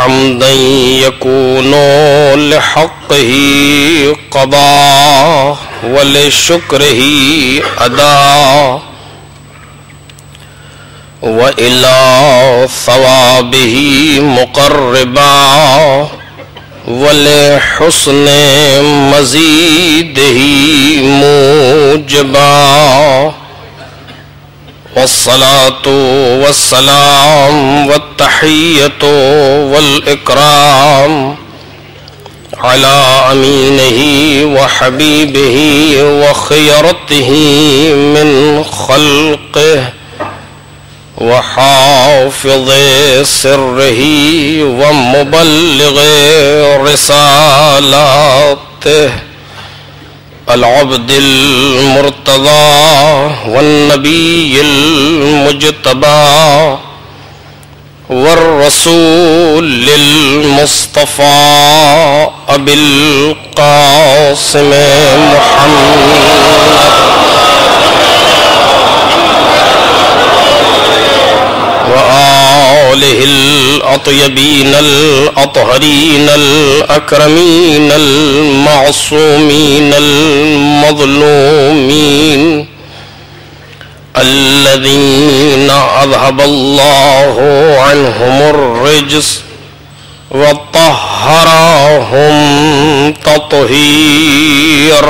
حمدا يكون لحقه قضاء ولشكره أداء وإلى ثوابه مقربا ولحسن مزيده موجبا والصلاة والسلام والتحية والإكرام على أمينه وحبيبه وخيرته من خلقه وحافظ سره ومبلغ رسالاته العبد المرتضى والنبي المجتبى والرسول المصطفى أبي القاسم محمد وآله الأطيبين الأطهرين الأكرمين المعصومين المظلومين الذين أذهب الله عنهم الرجس وطهرهم تطهيرا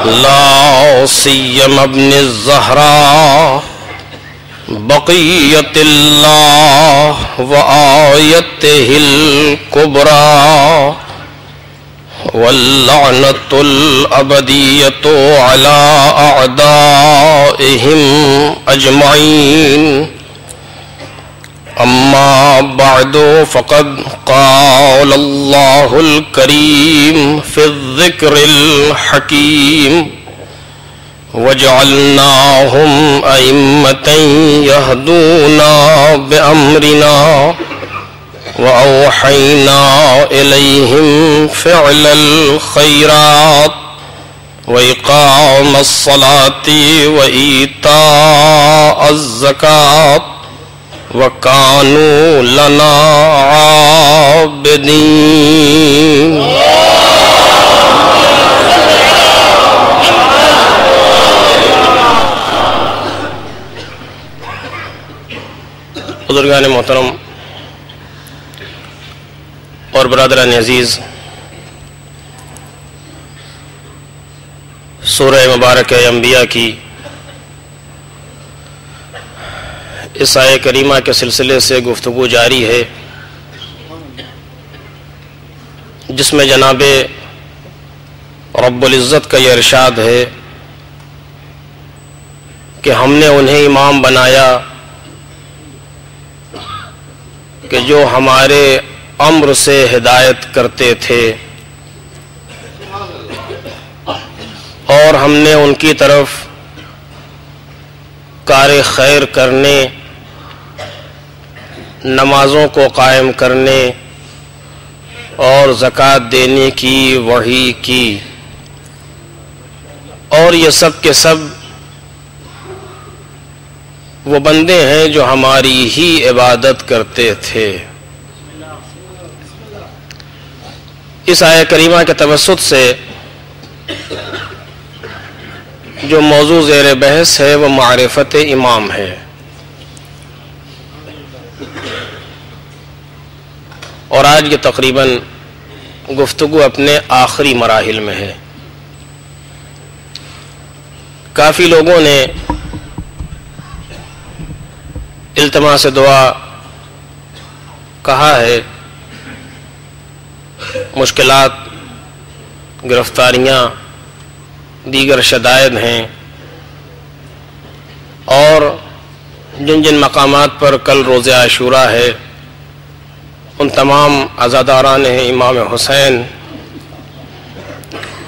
لا سيما ابن الزهراء بقية الله وآيته الكبرى واللعنة الأبدية على أعدائهم أجمعين أما بعد فقد قال الله الكريم في الذكر الحكيم وجعلناهم أئمة يهدون بأمرنا وأوحينا إليهم فعل الخيرات وإقام الصلاة وإيتاء الزكاة وكانوا لنا عابدين بزرگان محترم اور برادران عزیز، سورہ مبارکہ انبیاء کی اس آیہ کریمہ کے سلسلے سے گفتگو جاری ہے، جس میں جناب رب العزت کا یہ ارشاد ہے کہ ہم نے انہیں امام بنایا کہ جو ہمارے امر سے ہدایت کرتے تھے، اور ہم نے ان کی طرف کار خیر کرنے، نمازوں کو قائم کرنے اور زکوٰۃ دینے کی وحی کی، اور یہ سب کے سب وہ بندے ہیں جو ہماری ہی عبادت کرتے تھے۔ اس آیہ کریمہ کے توسط سے جو موضوع زیر بحث ہے وہ معرفت امام ہے، اور آج یہ تقریباً گفتگو اپنے آخری مراحل میں ہے۔ کافی لوگوں نے التماس دعا کہا ہے، مشکلات، گرفتاریاں، دیگر شدائد ہیں، اور جن جن مقامات پر کل روز عاشوراء ہے ان تمام عزاداران امام حسین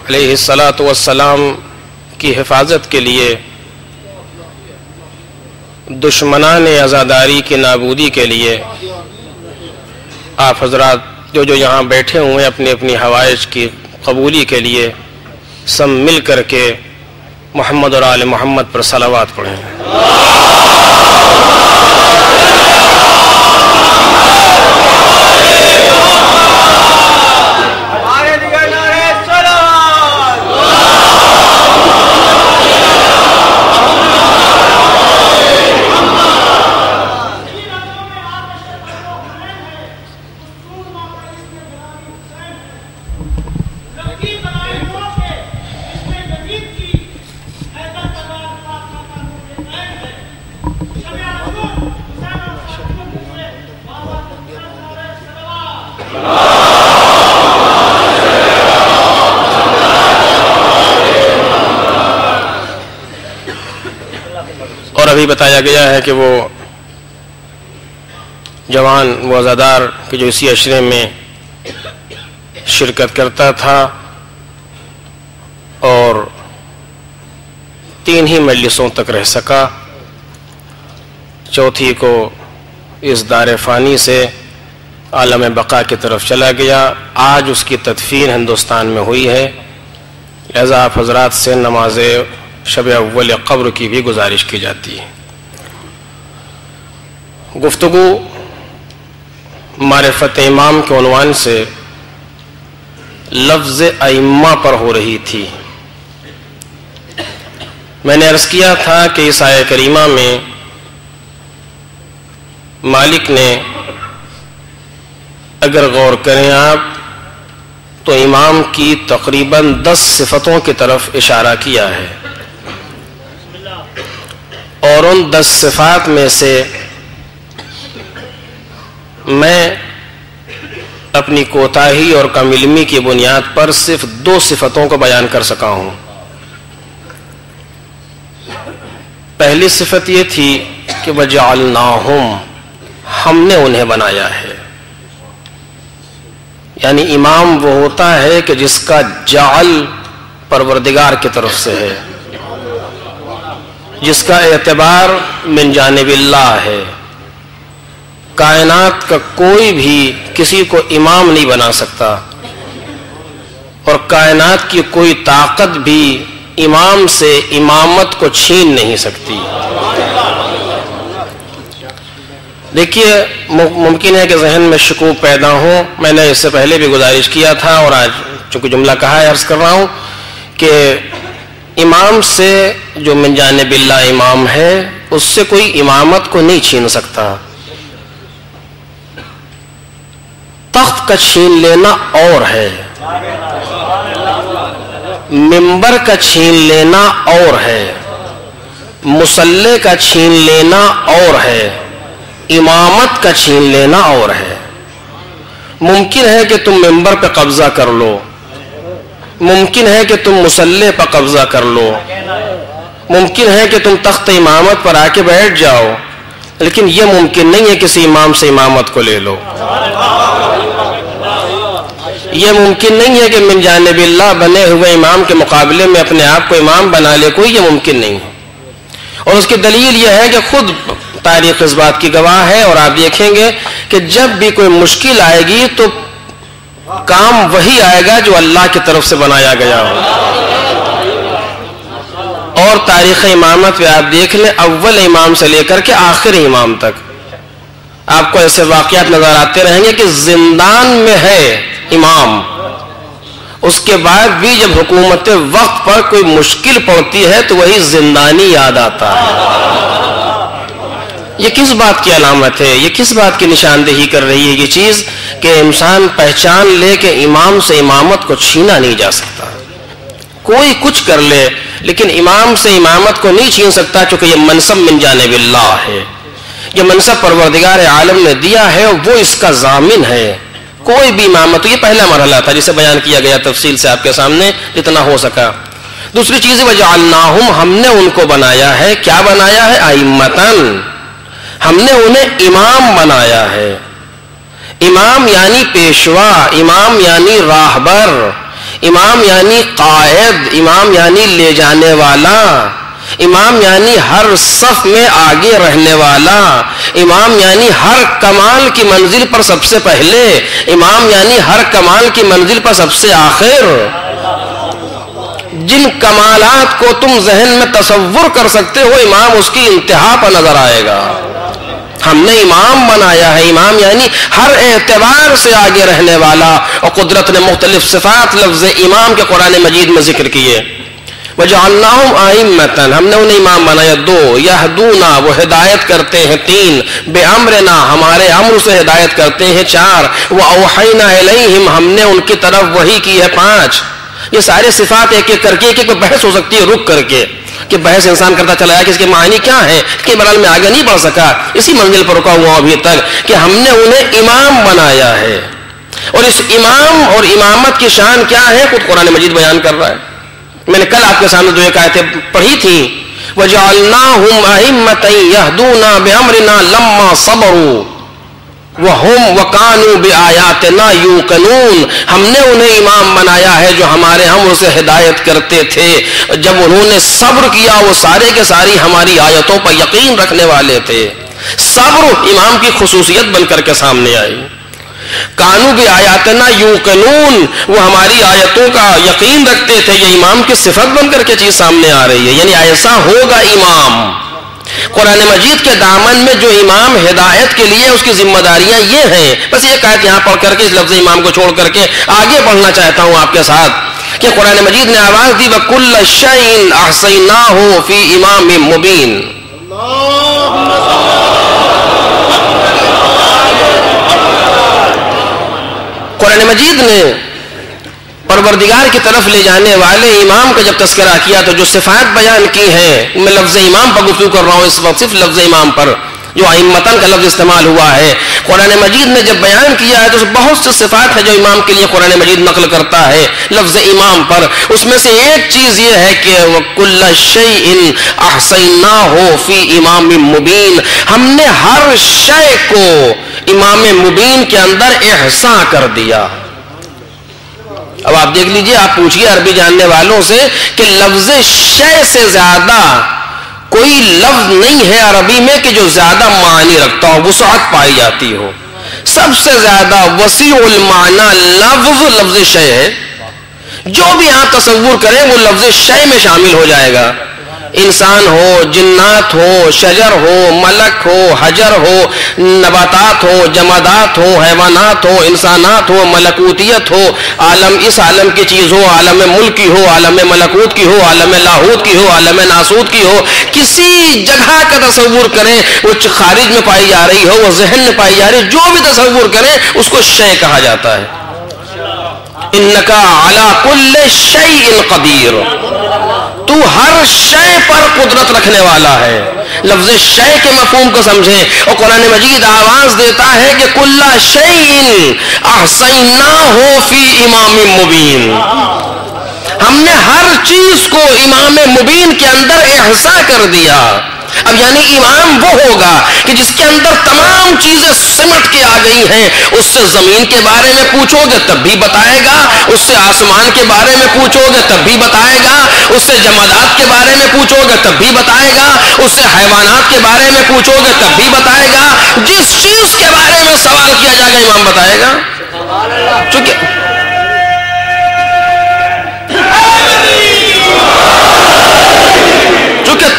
علیہ السلام کی حفاظت کے لیے، دشمنان عزاداری کی نابودی کے لیے آپ حضرات جو یہاں بیٹھے ہوئے اپنی اپنی حوائج کی قبولی کے لیے سب مل کر کے محمد اور آل محمد پر صلوات پڑھیں۔ اور ابھی بتایا گیا ہے کہ وہ جوان وہ عزادار کہ جو اسی عشرے میں شرکت کرتا تھا اور 3 ہی مجلسوں تک رہ سکا، چوتھی کو اس دار فانی سے عالم بقا کی طرف چلا گیا۔ آج اس کی تدفین ہندوستان میں ہوئی ہے، لہذا آپ حضرات سے نماز شب اول قبر کی بھی گزارش کی جاتی ہے۔ گفتگو معرفت امام کے عنوان سے لفظ ائمہ پر ہو رہی تھی۔ میں نے عرض کیا تھا کہ اس آیہ کریمہ میں مالک نے اگر غور کریں آپ تو امام کی تقریباً 10 صفتوں کی طرف اشارہ کیا ہے، اور ان 10 صفات میں سے میں اپنی کوتاہی اور کم علمی کی بنیاد پر صرف 2 صفتوں کو بیان کر سکا ہوں۔ پہلی صفت یہ تھی کہ وَجَعَلْنَاهُمْ، ہم نے انہیں بنایا ہے، یعنی امام وہ ہوتا ہے کہ جس کا جعل پروردگار کی طرف سے ہے، جس کا اعتبار من جانب اللہ ہے۔ کائنات کا کوئی بھی کسی کو امام نہیں بنا سکتا، اور کائنات کی کوئی طاقت بھی امام سے امامت کو چھین نہیں سکتی۔ دیکھیے، ممکن ہے کہ ذہن میں شکوک پیدا ہو، میں نے اس سے پہلے بھی گزارش کیا تھا اور آج چونکہ جملہ کہا ہے عرض کر رہا ہوں کہ امام سے جو من جانب اللہ امام ہے اس سے کوئی امامت کو نہیں چھین سکتا۔ تخت کا چھین لینا اور ہے، منبر کا چھین لینا اور ہے، مصلی کا چھین لینا اور ہے، امامت کا چھین لینا اور ہے۔ ممکن ہے کہ تم منبر پہ قبضہ کر لو، ممکن ہے کہ تم مصلی پر قبضہ کر لو، ممکن ہے کہ تم تخت امامت پر آ کے بیٹھ جاؤ، لیکن یہ ممکن نہیں ہے کسی امام سے امامت کو لے لو۔ یہ ممکن نہیں ہے کہ من جانب اللہ بنے ہوئے امام کے مقابلے میں اپنے آپ کو امام بنا لے کوئی، یہ ممکن نہیں ہے۔ اور اس کی دلیل یہ ہے کہ خود تاریخ اس بات کی گواہ ہے، اور آپ دیکھیں گے کہ جب بھی کوئی مشکل آئے گی تو کام وہی آئے گا جو اللہ کی طرف سے بنایا گیا ہو۔ اور تاریخ امامت پہ آپ دیکھ لیں، اول امام سے لے کر کے آخر امام تک آپ کو ایسے واقعات نظر آتے رہیں گے کہ زندان میں ہے امام، اس کے بعد بھی جب حکومت وقت پر کوئی مشکل پڑتی ہے تو وہی زندانی یاد آتا ہے۔ یہ کس بات کی علامت ہے، یہ کس بات کی نشاندہی کر رہی ہے یہ چیز کہ انسان پہچان لے کہ امام سے امامت کو چھینا نہیں جا سکتا۔ کوئی کچھ کر لے لیکن امام سے امامت کو نہیں چھین سکتا، چونکہ یہ منصب من جانب اللہ ہے، یہ منصب پروردگار عالم نے دیا ہے اور وہ اس کا ضامن ہے۔ کوئی بھی امامت، یہ پہلا مرحلہ تھا جسے بیان کیا گیا تفصیل سے آپ کے سامنے جتنا ہو سکا۔ دوسری چیز وجعلناہم، ہم نے ان کو بنایا ہے، کیا بنایا ہے؟ ائمتاً، ہم نے انہیں امام بنایا ہے۔ امام یعنی پیشوا، امام یعنی راہبر، امام یعنی قائد، امام یعنی لے جانے والا، امام یعنی ہر صف میں آگے رہنے والا، امام یعنی ہر کمال کی منزل پر سب سے پہلے، امام یعنی ہر کمال کی منزل پر سب سے آخر۔ جن کمالات کو تم ذہن میں تصور کر سکتے ہو امام اس کی انتہا پر نظر آئے گا. ہم نے امام بنایا ہے. امام یعنی ہر اعتبار سے آگے رہنے والا. اور قدرت نے مختلف صفات لفظ امام کے قرآن مجید میں ذکر کیے. وجعلناہم ائمۃ, ہم نے انہیں امام بنایا. 2 یہدونا, وہ ہدایت کرتے ہیں. 3 بامرنا, ہمارے امر سے ہدایت کرتے ہیں. 4 واوحینا الیہم, ہم نے ان کی طرف وحی کی ہے. 5 یہ سارے صفات ایک ایک کر کے ایک ایک بحث ہو سکتی ہے رک کر کے, کہ بحث انسان کرتا چلا ہے کہ اس کے معنی کیا ہیں. کہ بہرحال میں آگے نہیں بڑھ سکا, اسی منزل پر رکا ہوا ابھی تک کہ ہم نے انہیں امام بنایا ہے. اور اس امام اور امامت کی شان کیا ہے خود قرآن مجید بیان کر رہا ہے. میں نے کل آپ کے سامنے 2 ایک آیتیں پڑھی تھیں. وَجَعَلْنَاهُمْ أَئِمَّةً يَهْدُونَ بِأَمْرِنَا لَمَّا صَبَرُوا وَهُمْ وَكَانُوا بِآيَاتِنَا يُوقِنُونَ, ہم نے انہیں امام بنایا ہے جو ہمارے امر سے ہدایت کرتے تھے جب انہوں نے صبر کیا. وہ سارے کے ساری ہماری آیتوں پر یقین رکھنے والے تھے. صبر امام کی خصوصیت بن کر کے سامنے آئی. کانو بآیاتنا یوقنون, وہ ہماری آیتوں کا یقین رکھتے تھے. یہ امام کی صفت بن کر کے چیز سامنے آ رہی ہے. یعنی ایسا ہوگا امام. قرآن مجید کے دامن میں جو امام ہدایت کے لیے اس کی ذمہ داریاں یہ ہیں. بس ایک آیت یہاں پڑھ کر کے اس لفظ امام کو چھوڑ کر کے آگے بڑھنا چاہتا ہوں آپ کے ساتھ کہ قرآن مجید نے آواز دی وَكُلَّ شَيْءٍ أَحْصَيْنَاهُ فِي إِمَامٍ مُبِينٍ. قرآن مجید نے پروردگار کی طرف لے جانے والے امام کا جب تذکرہ کیا تو جو صفات بیان کی ہیں, میں لفظ امام پر گفتگو کر رہا ہوں اس وقت, صرف لفظ امام پر جو ائمتن کا لفظ استعمال ہوا ہے. قرآن مجید نے جب بیان کیا ہے تو بہت سے صفات ہیں جو امام کے لیے قرآن مجید نقل کرتا ہے لفظ امام پر. اس میں سے ایک چیز یہ ہے کہ وَكُلَّ شَيْءٍ أَحْصَيْنَاهُ فِي إِمَامٍ مُبِينٍ, ہم نے ہر شے کو امام مبین کے اندر احصاء کر دیا. اب آپ دیکھ لیجئے, آپ پوچھئے عربی جاننے والوں سے کہ لفظ شے سے زیادہ کوئی لفظ نہیں ہے عربی میں کہ جو زیادہ معنی رکھتا ہو, وسعت پائی جاتی ہو. سب سے زیادہ وسیع المعنی لفظ شے ہے. جو بھی آپ تصور کریں وہ لفظ شے میں شامل ہو جائے گا. انسان ہو, جنات ہو, شجر ہو, ملک ہو, حجر ہو, نباتات ہو, جمادات ہو, حیوانات ہو, انسانات ہو, ملکوتیت ہو, عالم اس عالم کی چیز ہو, عالم ملک کی ہو, عالم ملکوت کی ہو, عالم لاہوت کی ہو, عالم ناسوت کی ہو, کسی جگہ کا تصور کریں وہ خارج میں پائی جا رہی ہو, وہ ذہن میں پائی جا رہی, جو بھی تصور کریں اس کو شے کہا جاتا ہے. انکا علی کل شیء قدیر, تو ہر شے پر قدرت رکھنے والا ہے. لفظ شے کے مفہوم کو سمجھیں. اور قرآن مجید آواز دیتا ہے کہ کل شیء احصیناہ فی امام مبین, ہم نے ہر چیز کو امام مبین کے اندر احصاء کر دیا. اب یعنی امام وہ ہوگا کہ جس کے اندر تمام چیزیں سمٹ کے آ گئی ہیں. اس سے زمین کے بارے میں پوچھو گے تب بھی بتائے گا, اس سے آسمان کے بارے میں پوچھو گے تب بھی بتائے گا, اس سے جمادات کے بارے میں پوچھو گے تب بھی بتائے گا, اس سے حیوانات کے بارے میں پوچھو گے تب بھی بتائے گا. جس چیز کے بارے میں سوال کیا جائے گا امام بتائے گا. چونکہ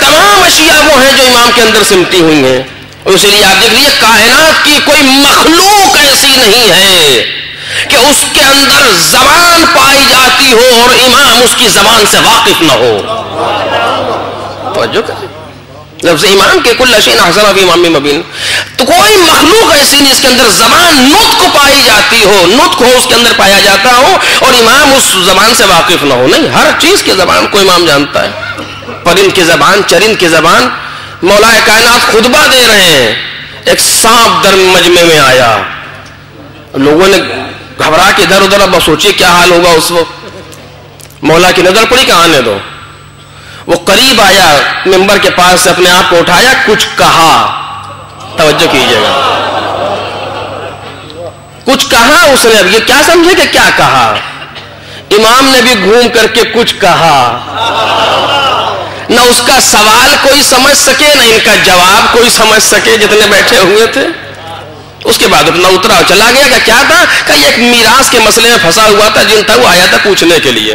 تمام اشیاء وہ ہیں جو امام کے اندر سمٹی ہوئی ہیں. اور اسی لیے آپ دیکھ لیجیے کائنات کی کوئی مخلوق ایسی نہیں ہے کہ اس کے اندر زبان پائی جاتی ہو اور امام اس کی زبان سے واقف نہ ہو. توجہ کریں, لفظ امام کے کل شیء احصیناہ فی امام مبین, تو کوئی مخلوق ایسی نہیں اس کے اندر زبان نطق پائی جاتی ہو, نطق ہو اس کے اندر پایا جاتا ہو اور امام اس زبان سے واقف نہ ہو. نہیں, ہر چیز کی زبان کو امام جانتا ہے. پرند کی زبان, چرند کی زبان. مولا کائنات خطبہ دے رہے ہیں, ایک سانپ در مجمع میں آیا, لوگوں نے گھبرا کے ادھر ادھر, اب سوچیے کیا حال ہوگا اس وقت. مولا کی نظر پڑی کہ آنے دو. وہ قریب آیا, ممبر کے پاس سے اپنے آپ کو اٹھایا, کچھ کہا. توجہ کیجیے گا, کچھ کہا اس نے. اب یہ کیا سمجھے کہ کیا کہا؟ امام نے بھی گھوم کر کے کچھ کہا. نہ اس کا سوال کوئی سمجھ سکے, نہ ان کا جواب کوئی سمجھ سکے جتنے بیٹھے ہوئے تھے. اس کے بعد اپنا اترا چلا گیا. کہ کیا تھا؟ کہ ایک میراث کے مسئلے میں پھنسا ہوا تھا, جن تھا وہ آیا تھا پوچھنے کے لیے.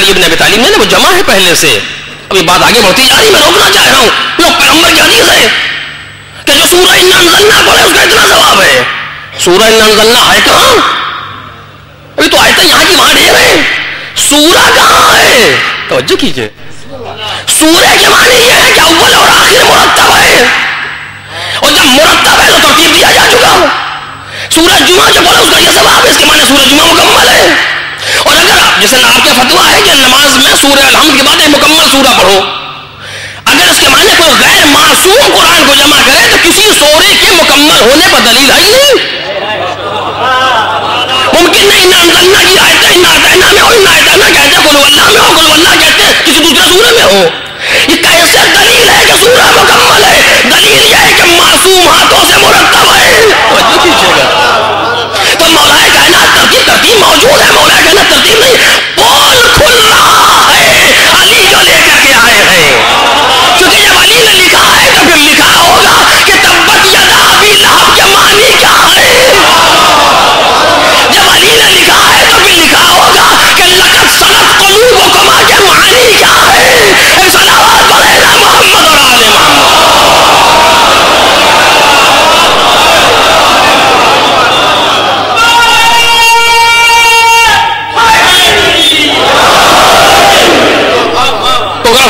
علی ابن ابی طالب نے وہ جمع ہے پہلے سے. ابھی بات آگے بڑھتی جا رہی, میں روکنا چاہ رہا ہوں. لوگ پیغمبر کی حدیث ہے کہ جو سورہ انا انزلنا پڑھے اس کا اتنا ثواب ہے. سورہ انا انزلنا ہے کہاں؟ ابھی تو آیتیں یہاں کی وہاں ڈھیر ہیں, سورہ کہاں ہے؟ توجہ کیجئے. سورہ کے معنی یہ ہے کہ اول اور آخر مرتب ہے, اور جب مرتب ہے تو ترتیب دیا جا چکا. سورہ جمعہ جو پڑھا اس کا یہ ثواب ہے, اس کے معنی سورہ جمعہ مکمل ہے. اور اگر جیسے آپ کا فتویٰ ہے کہ نماز میں سورہ الحمد کے بعد ایک مکمل سورہ پڑھو, اگر اس کے معنی کوئی غیر معصوم قرآن کو جمع کرے تو کسی سورے کے مکمل ہونے پر دلیل ہے ہی نہیں. ممکن نہیں انا انزلنا کی آیت انا اعطینا میں ہو, انا اعطینا کہتے ہیں قل هو اللہ میں ہو, قل هو اللہ کہتے ہیں کسی دوسرے سورے میں ہو. یہ کیسے دلیل ہے کہ سورہ مکمل ہے؟ دلیل یہ ہے کہ معصوم ہاتھوں سے مرتب ہے. توجہ کیجیے گا. تو مولا کائنات ترتیب موجود ہے, مولا کائنات ترتیب نہیں, پول کھل رہا ہے, علی جو لے کر کے آئے ہیں. کیونکہ جب علی نے لکھا ہے تو پھر لکھا ہوگا کہ تبت یدا ابی لہب کے معنی کیا ہے. جب علی نے لکھا ہے تو پھر لکھا ہوگا کہ لقد سلت قلوبکما کے معنی کیا ہے. صلوات پڑھے نا محمد اور آل محمد.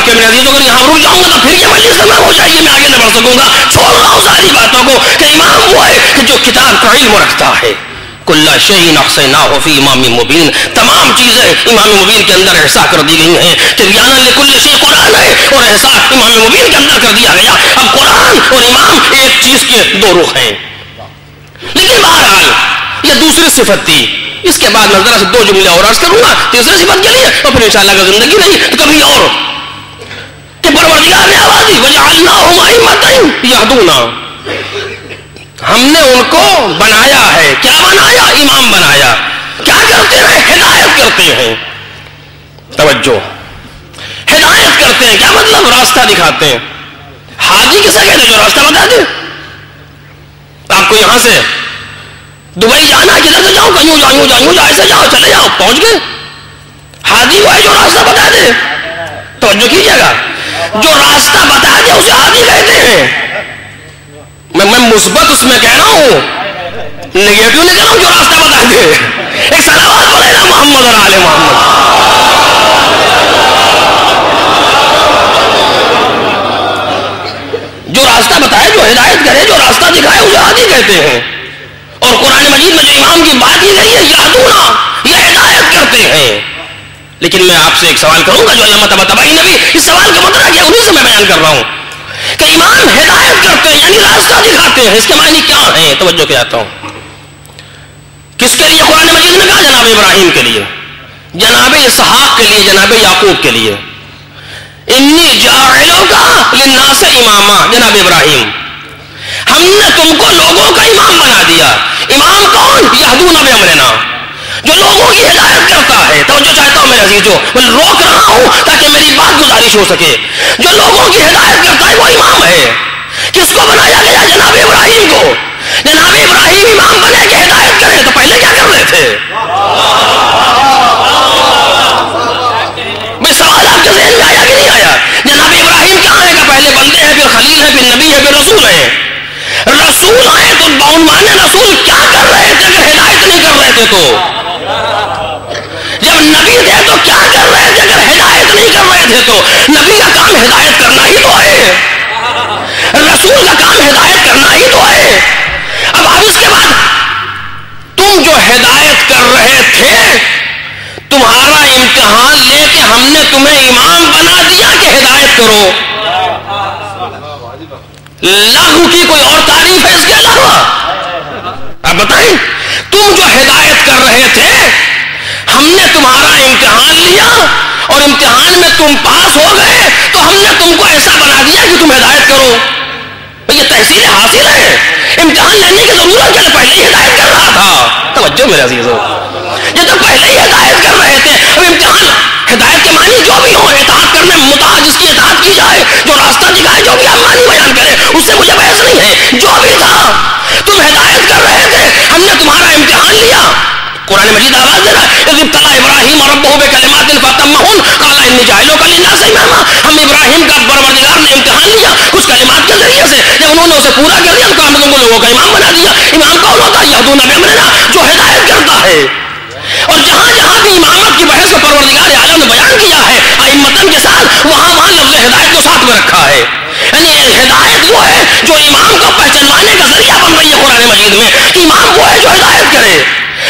کہ میرے عزیزوں اگر یہاں رک جاؤں گا تو پھر یہ مجلس تمام ہو جائے گی, میں آگے نہ بڑھ سکوں گا. چھوڑ رہا ہوں ساری باتوں کو کہ امام وہ ہے کہ جو کتاب کا علم رکھتا ہے. کل شیء احصیناہ فی امام مبین, تمام چیزیں امام مبین کے اندر احصا کر دی گئی ہیں. تبیانا لکل شیء قرآن ہے اور احصا امام مبین کے اندر کر دیا گیا. اب قرآن اور امام ایک چیز کے دو رخ ہیں. لیکن بہرحال یہ دوسری صفت تھی. اس کے بعد میں ذرا سے دو جملے اور عرض کروں گا تیسری صفت کے لیے, اور پھر انشاءاللہ اگر زندگی نہیں تو کبھی اور. کہ پروردگار نے آواز دی وجعلناہم ائمۃ یہدون, ہم نے ان کو بنایا ہے. کیا بنایا؟ امام بنایا. کیا کرتے ہیں؟ ہدایت کرتے ہیں. توجہ, ہدایت کرتے ہیں. کیا مطلب؟ راستہ دکھاتے ہیں. حاجی کسے کہتے ہیں؟ جو راستہ بتا دے. آپ کو یہاں سے دبئی جانا, کدھر سے جاؤ, کہیں جاؤ جاؤ جاؤ ایسے جاؤ, چلے جاؤ, پہنچ گئے. حاجی وہ ہے جو راستہ بتا دے. توجہ کیجیے گا, جو راستہ بتا دے اسے حاجی کہتے ہیں. میں مثبت اس میں کہہ رہا ہوں, نیگیٹو نہیں کہہ رہا ہوں. جو راستہ بتا دے. ایک صلوات پڑھے نا محمد اور آل محمد. جو راستہ بتائے, جو ہدایت کرے, جو راستہ دکھائے اسے حاجی کہتے ہیں. اور قرآن مجید میں جو امام کی بات کی گئی ہے یہدونا, یہ ہدایت کرتے ہیں. لیکن میں آپ سے ایک سوال کروں گا جو علامہ طباطبائی نے بھی اس سوال کا مطلب کیا, انہیں سے میں بیان کر رہا ہوں کہ امام ہدایت کرتے ہیں یعنی راستہ دکھاتے ہیں. اس کے معنی کیا ہیں؟ توجہ کے آتا ہوں. کس کے لیے قرآن مجید نے کہا؟ جناب ابراہیم کے لیے, جناب اسحاق کے لیے, جناب یعقوب کے لیے. انی جاعلک للناس اماما, جناب ابراہیم ہم نے تم کو لوگوں کا امام بنا دیا. امام کون؟ یہدون بامرنا, جو لوگوں کی ہدایت کرتا ہے. توجہ چاہتا ہوں میرے عزیزو, میں روک رہا ہوں تاکہ میری بات گزارش ہو سکے. جو لوگوں کی ہدایت کرتا ہے وہ امام ہے. کس کو بنایا گیا؟ جناب ابراہیم کو. جناب ابراہیم امام بنے کہ ہدایت کرے, تو پہلے کیا کر رہے تھے؟ میں سوال آپ کے ذہن میں آیا کہ نہیں آیا؟ جناب ابراہیم کیا ہے کہ پہلے بندے ہیں, پھر خلیل ہیں, پھر نبی ہے, پھر رسول ہیں. رسول آئے تو بعنوان رسول کیا کر رہے تھے اگر ہدایت نہیں کر رہے تھے تو؟ جب نبی تھے تو کیا کر رہے تھے اگر ہدایت نہیں کر رہے تھے تو؟ نبی کا کام ہدایت کرنا ہی تو ہے, رسول کا کام ہدایت کرنا ہی تو ہے. اب اس کے بعد تم جو ہدایت کر رہے تھے, تمہارا امتحان لے کے ہم نے تمہیں امام بنا دیا کہ ہدایت کرو. لغو کی کوئی اور تعریف ہے اس کے علاوہ؟ آپ بتائیں. تم جو ہدایت کر رہے تھے ہم نے تمہارا امتحان لیا اور امتحان میں تم پاس ہو گئے تو ہم نے تم کو ایسا بنا دیا کہ تم ہدایت کرو. یہ تحصیل حاصل ہے. امتحان لینے کی ضرورت کیا, پہلے ہی ہدایت کر رہا تھا. توجہ میرے عزیزو, یہ تو پہلے ہی ہدایت کر رہے تھے. اب امتحان, ہدایت کے معنی جو بھی ہو, اطاعت کرنے مطاع جس کی اطاعت کی جائے, جو راستہ دکھائے, جو بھی آپ معنی بیان کریں, اس سے مجھے بحث نہیں ہے. جو بھی تھا تم ہدایت کر رہے تھے, ہم نے تمہارا امتحان لیا. قرآن مجید آواز دے رہا ہے اذ ابتلی ابراہیم ربہ بکلمات فتمہن, فرما ہم ابراہیم کا پروردگار نے امتحان لیا کچھ کلمات کے ذریعے سے، جب انہوں نے اسے پورا کر دیا تو ہم کو لوگوں کا امام بنا دیا۔ امام کون ہوتا ہے؟ یہدون بامرنا، جو ہدایت کرتا ہے۔ اور جہاں جہاں بھی امامت کی بحث کو پروردگار عالم نے بیان کیا ہے ائمتن کے ساتھ، وہاں وہاں لفظ ہدایت کو ساتھ میں رکھا ہے۔ یعنی ہدایت وہ ہے جو امام کو پہچانوانے کا ذریعہ بن رہی ہے قرآن مجید میں، کہ امام وہ ہے جو ہدایت کرے۔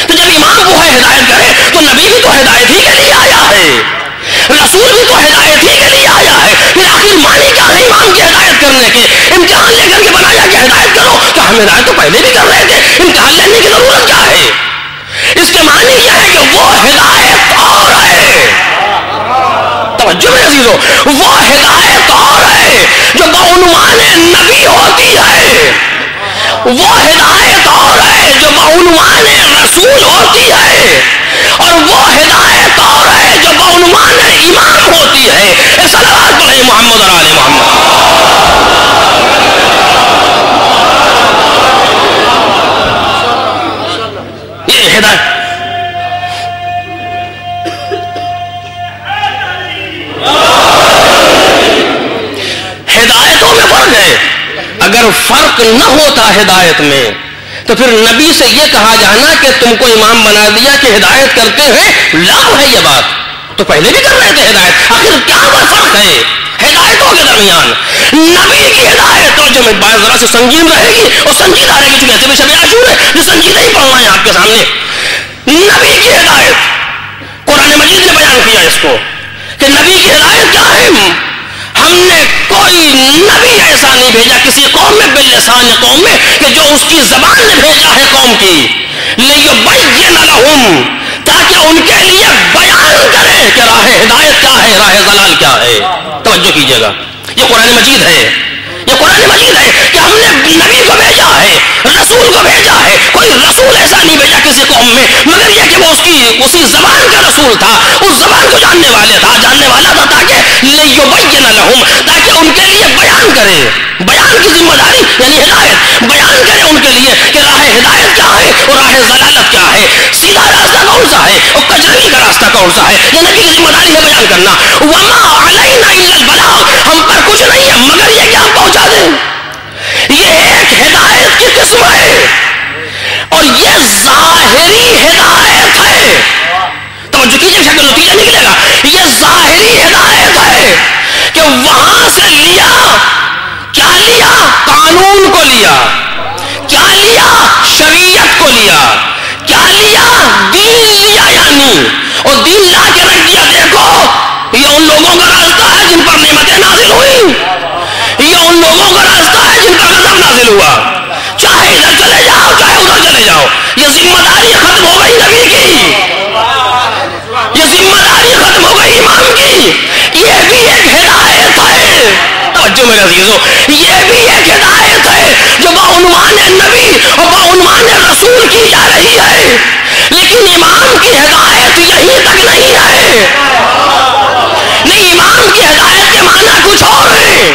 تو جب امام وہ ہے ہدایت کرے تو نبی بھی تو ہدایت ہی کے لیے آیا ہے، رسول بھی تو ہدایت ہی کے لیے آیا ہے۔ پھر آخر معنی کیا ہے امام کی ہدایت کرنے کے؟ امتحان لے کر کے بنایا کہ ہدایت کرو، کہ ہم ہدایت تو پہلے بھی کر رہے تھے، امتحان لینے کی ضرورت کیا ہے؟ اس کے معنی یہ ہے کہ وہ ہدایت اور ہے، توجہ میرے عزیزو، وہ ہدایت اور ہے جو بعنوان نبی ہوتی ہے، وہ ہدایت اور ہے جو بعنوان رسول ہوتی ہے، اور وہ ہدایت اور ہے جو بعنوان امام ہوتی ہے۔ صلوات پڑھیں محمد اور آل محمد۔ یہ ہدایت ہدایتوں میں فرق ہے۔ اگر فرق نہ ہوتا ہدایت میں تو پھر نبی سے یہ کہا جانا کہ تم کو امام بنا دیا کہ ہدایت کرتے ہیں، لغو ہے یہ بات، تو پہلے بھی کر رہے تھے ہدایت، آخر کیا فرق ہے ہدایتوں کے درمیان؟ نبی کی ہدایت تو جو بات ذرا سے سنگین رہے گی اور سنجیدہ رہے گی، چونکہ ایسے بھی شب عاشور ہے جو سنجیدہ ہی پڑھنا ہے آپ کے سامنے۔ نبی کی ہدایت قرآن مجید نے بیان کیا اس کو کہ نبی کی ہدایت کیا ہے؟ ہم نے کوئی نبی ایسا نہیں بھیجا کسی قوم میں باللسان قوم میں کہ جو اس کی زبان نے بھیجا ہے قوم کی، لیبین لہم، تاکہ ان کے لیے بیان کرے کہ راہ ہدایت کیا ہے، راہ ضلال کیا ہے۔ توجہ کیجیے گا، یہ قرآن مجید ہے، یہ قرآن مجید ہے کہ ہم نے نبی کو بھیجا ہے، رسول کو بھیجا ہے۔ کوئی رسول ایسا نہیں بھیجا کسی قوم میں مگر یہ کہ وہ اسی زبان کا رسول تھا، اس زبان کو جاننے والا تھا تاکہ لیبین لہم، تاکہ ان کے لیے بیان کرے۔ بیان کی ذمہ داری یعنی ہدایت، بیان کرے ان کے لیے کہ راہ ہدایت کیا ہے اور راہ ضلالت کیا ہے، سیدھا راستہ کون سا ہے اور کجروی کا راستہ کون سا ہے۔ یہ نبی کی ذمہ داری ہے بیان کرنا۔ وما علینا الا البلاغ، ہم پر کچھ نہیں ہے مگر یہ کہ ہم پہنچا دیں۔ یہ ایک ہدایت کی قسم ہے اور یہ ظاہری ہدایت ہے۔ توجہ کیجیے، شکل نتیجہ نکلے گا۔ یہ ظاہری ہدایت ہے کہ وہاں سے لیا، کیا لیا؟ قانون کو لیا، کیا لیا؟ شریعت کو لیا، کیا لیا؟ دین لیا، یعنی اور دین لا کے رکھ دیا۔ دیکھو یہ ان لوگوں کا راستہ ہے جن پر نعمتیں نازل ہوئی، یہ ان لوگوں کا راستہ ہے جن پر غضب نازل ہوا، چاہے ادھر چلے جاؤ چاہے ادھر چلے جاؤ۔ یہ ذمہ داری ختم ہو گئی نبی کی، یہ ذمہ داری ختم ہو گئی امام کی۔ یہ بھی ایک ہدایت ہے، توجہ میرے عزیزو، یہ بھی ایک ہدایت ہے جو بعنوان نبی اور بعنوان رسول کی جا رہی ہے، لیکن امام کی ہدایت یہیں تک نہیں ہے۔ نہیں، امام کی ہدایت کے معنی کچھ اور ہیں۔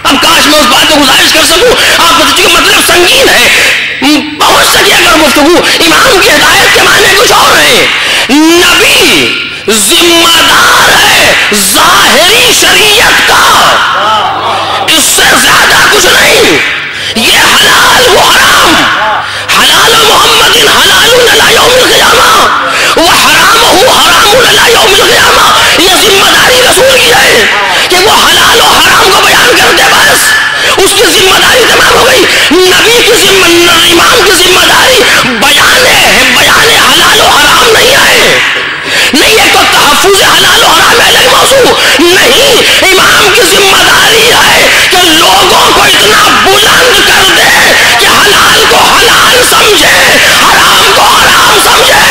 اب کاش میں اس بات کو گزارش کر سکوں، آپ کو چونکہ مطلب سنگین ہے، پہنچ سکے اگر گفتگو۔ امام کی ہدایت کے معنی کچھ اور ہیں۔ نبی ذمہ دار ہے ظاہری شریعت کا، اس سے زیادہ کچھ نہیں۔ یہ حلال و حرام، حلال محمد حلال الی یوم القیامہ و حرامہ حرام الی یوم القیامہ، یہ ذمہ داری رسول کی ہے کہ وہ حلال و حرام کو بیان کر دے، بس اس کی ذمہ داری تمام ہو گئی۔ نبی کی امام کی ذمہ داری بیان حلال و حرام نہیں ہے، نہیں ہے تو تحفظ حلال و حرام الگ موضوع نہیں۔ امام کی ذمہ داری ہے کہ لوگوں کو اتنا بلند کر دے کہ حلال کو حلال سمجھے، حرام کو حرام سمجھے۔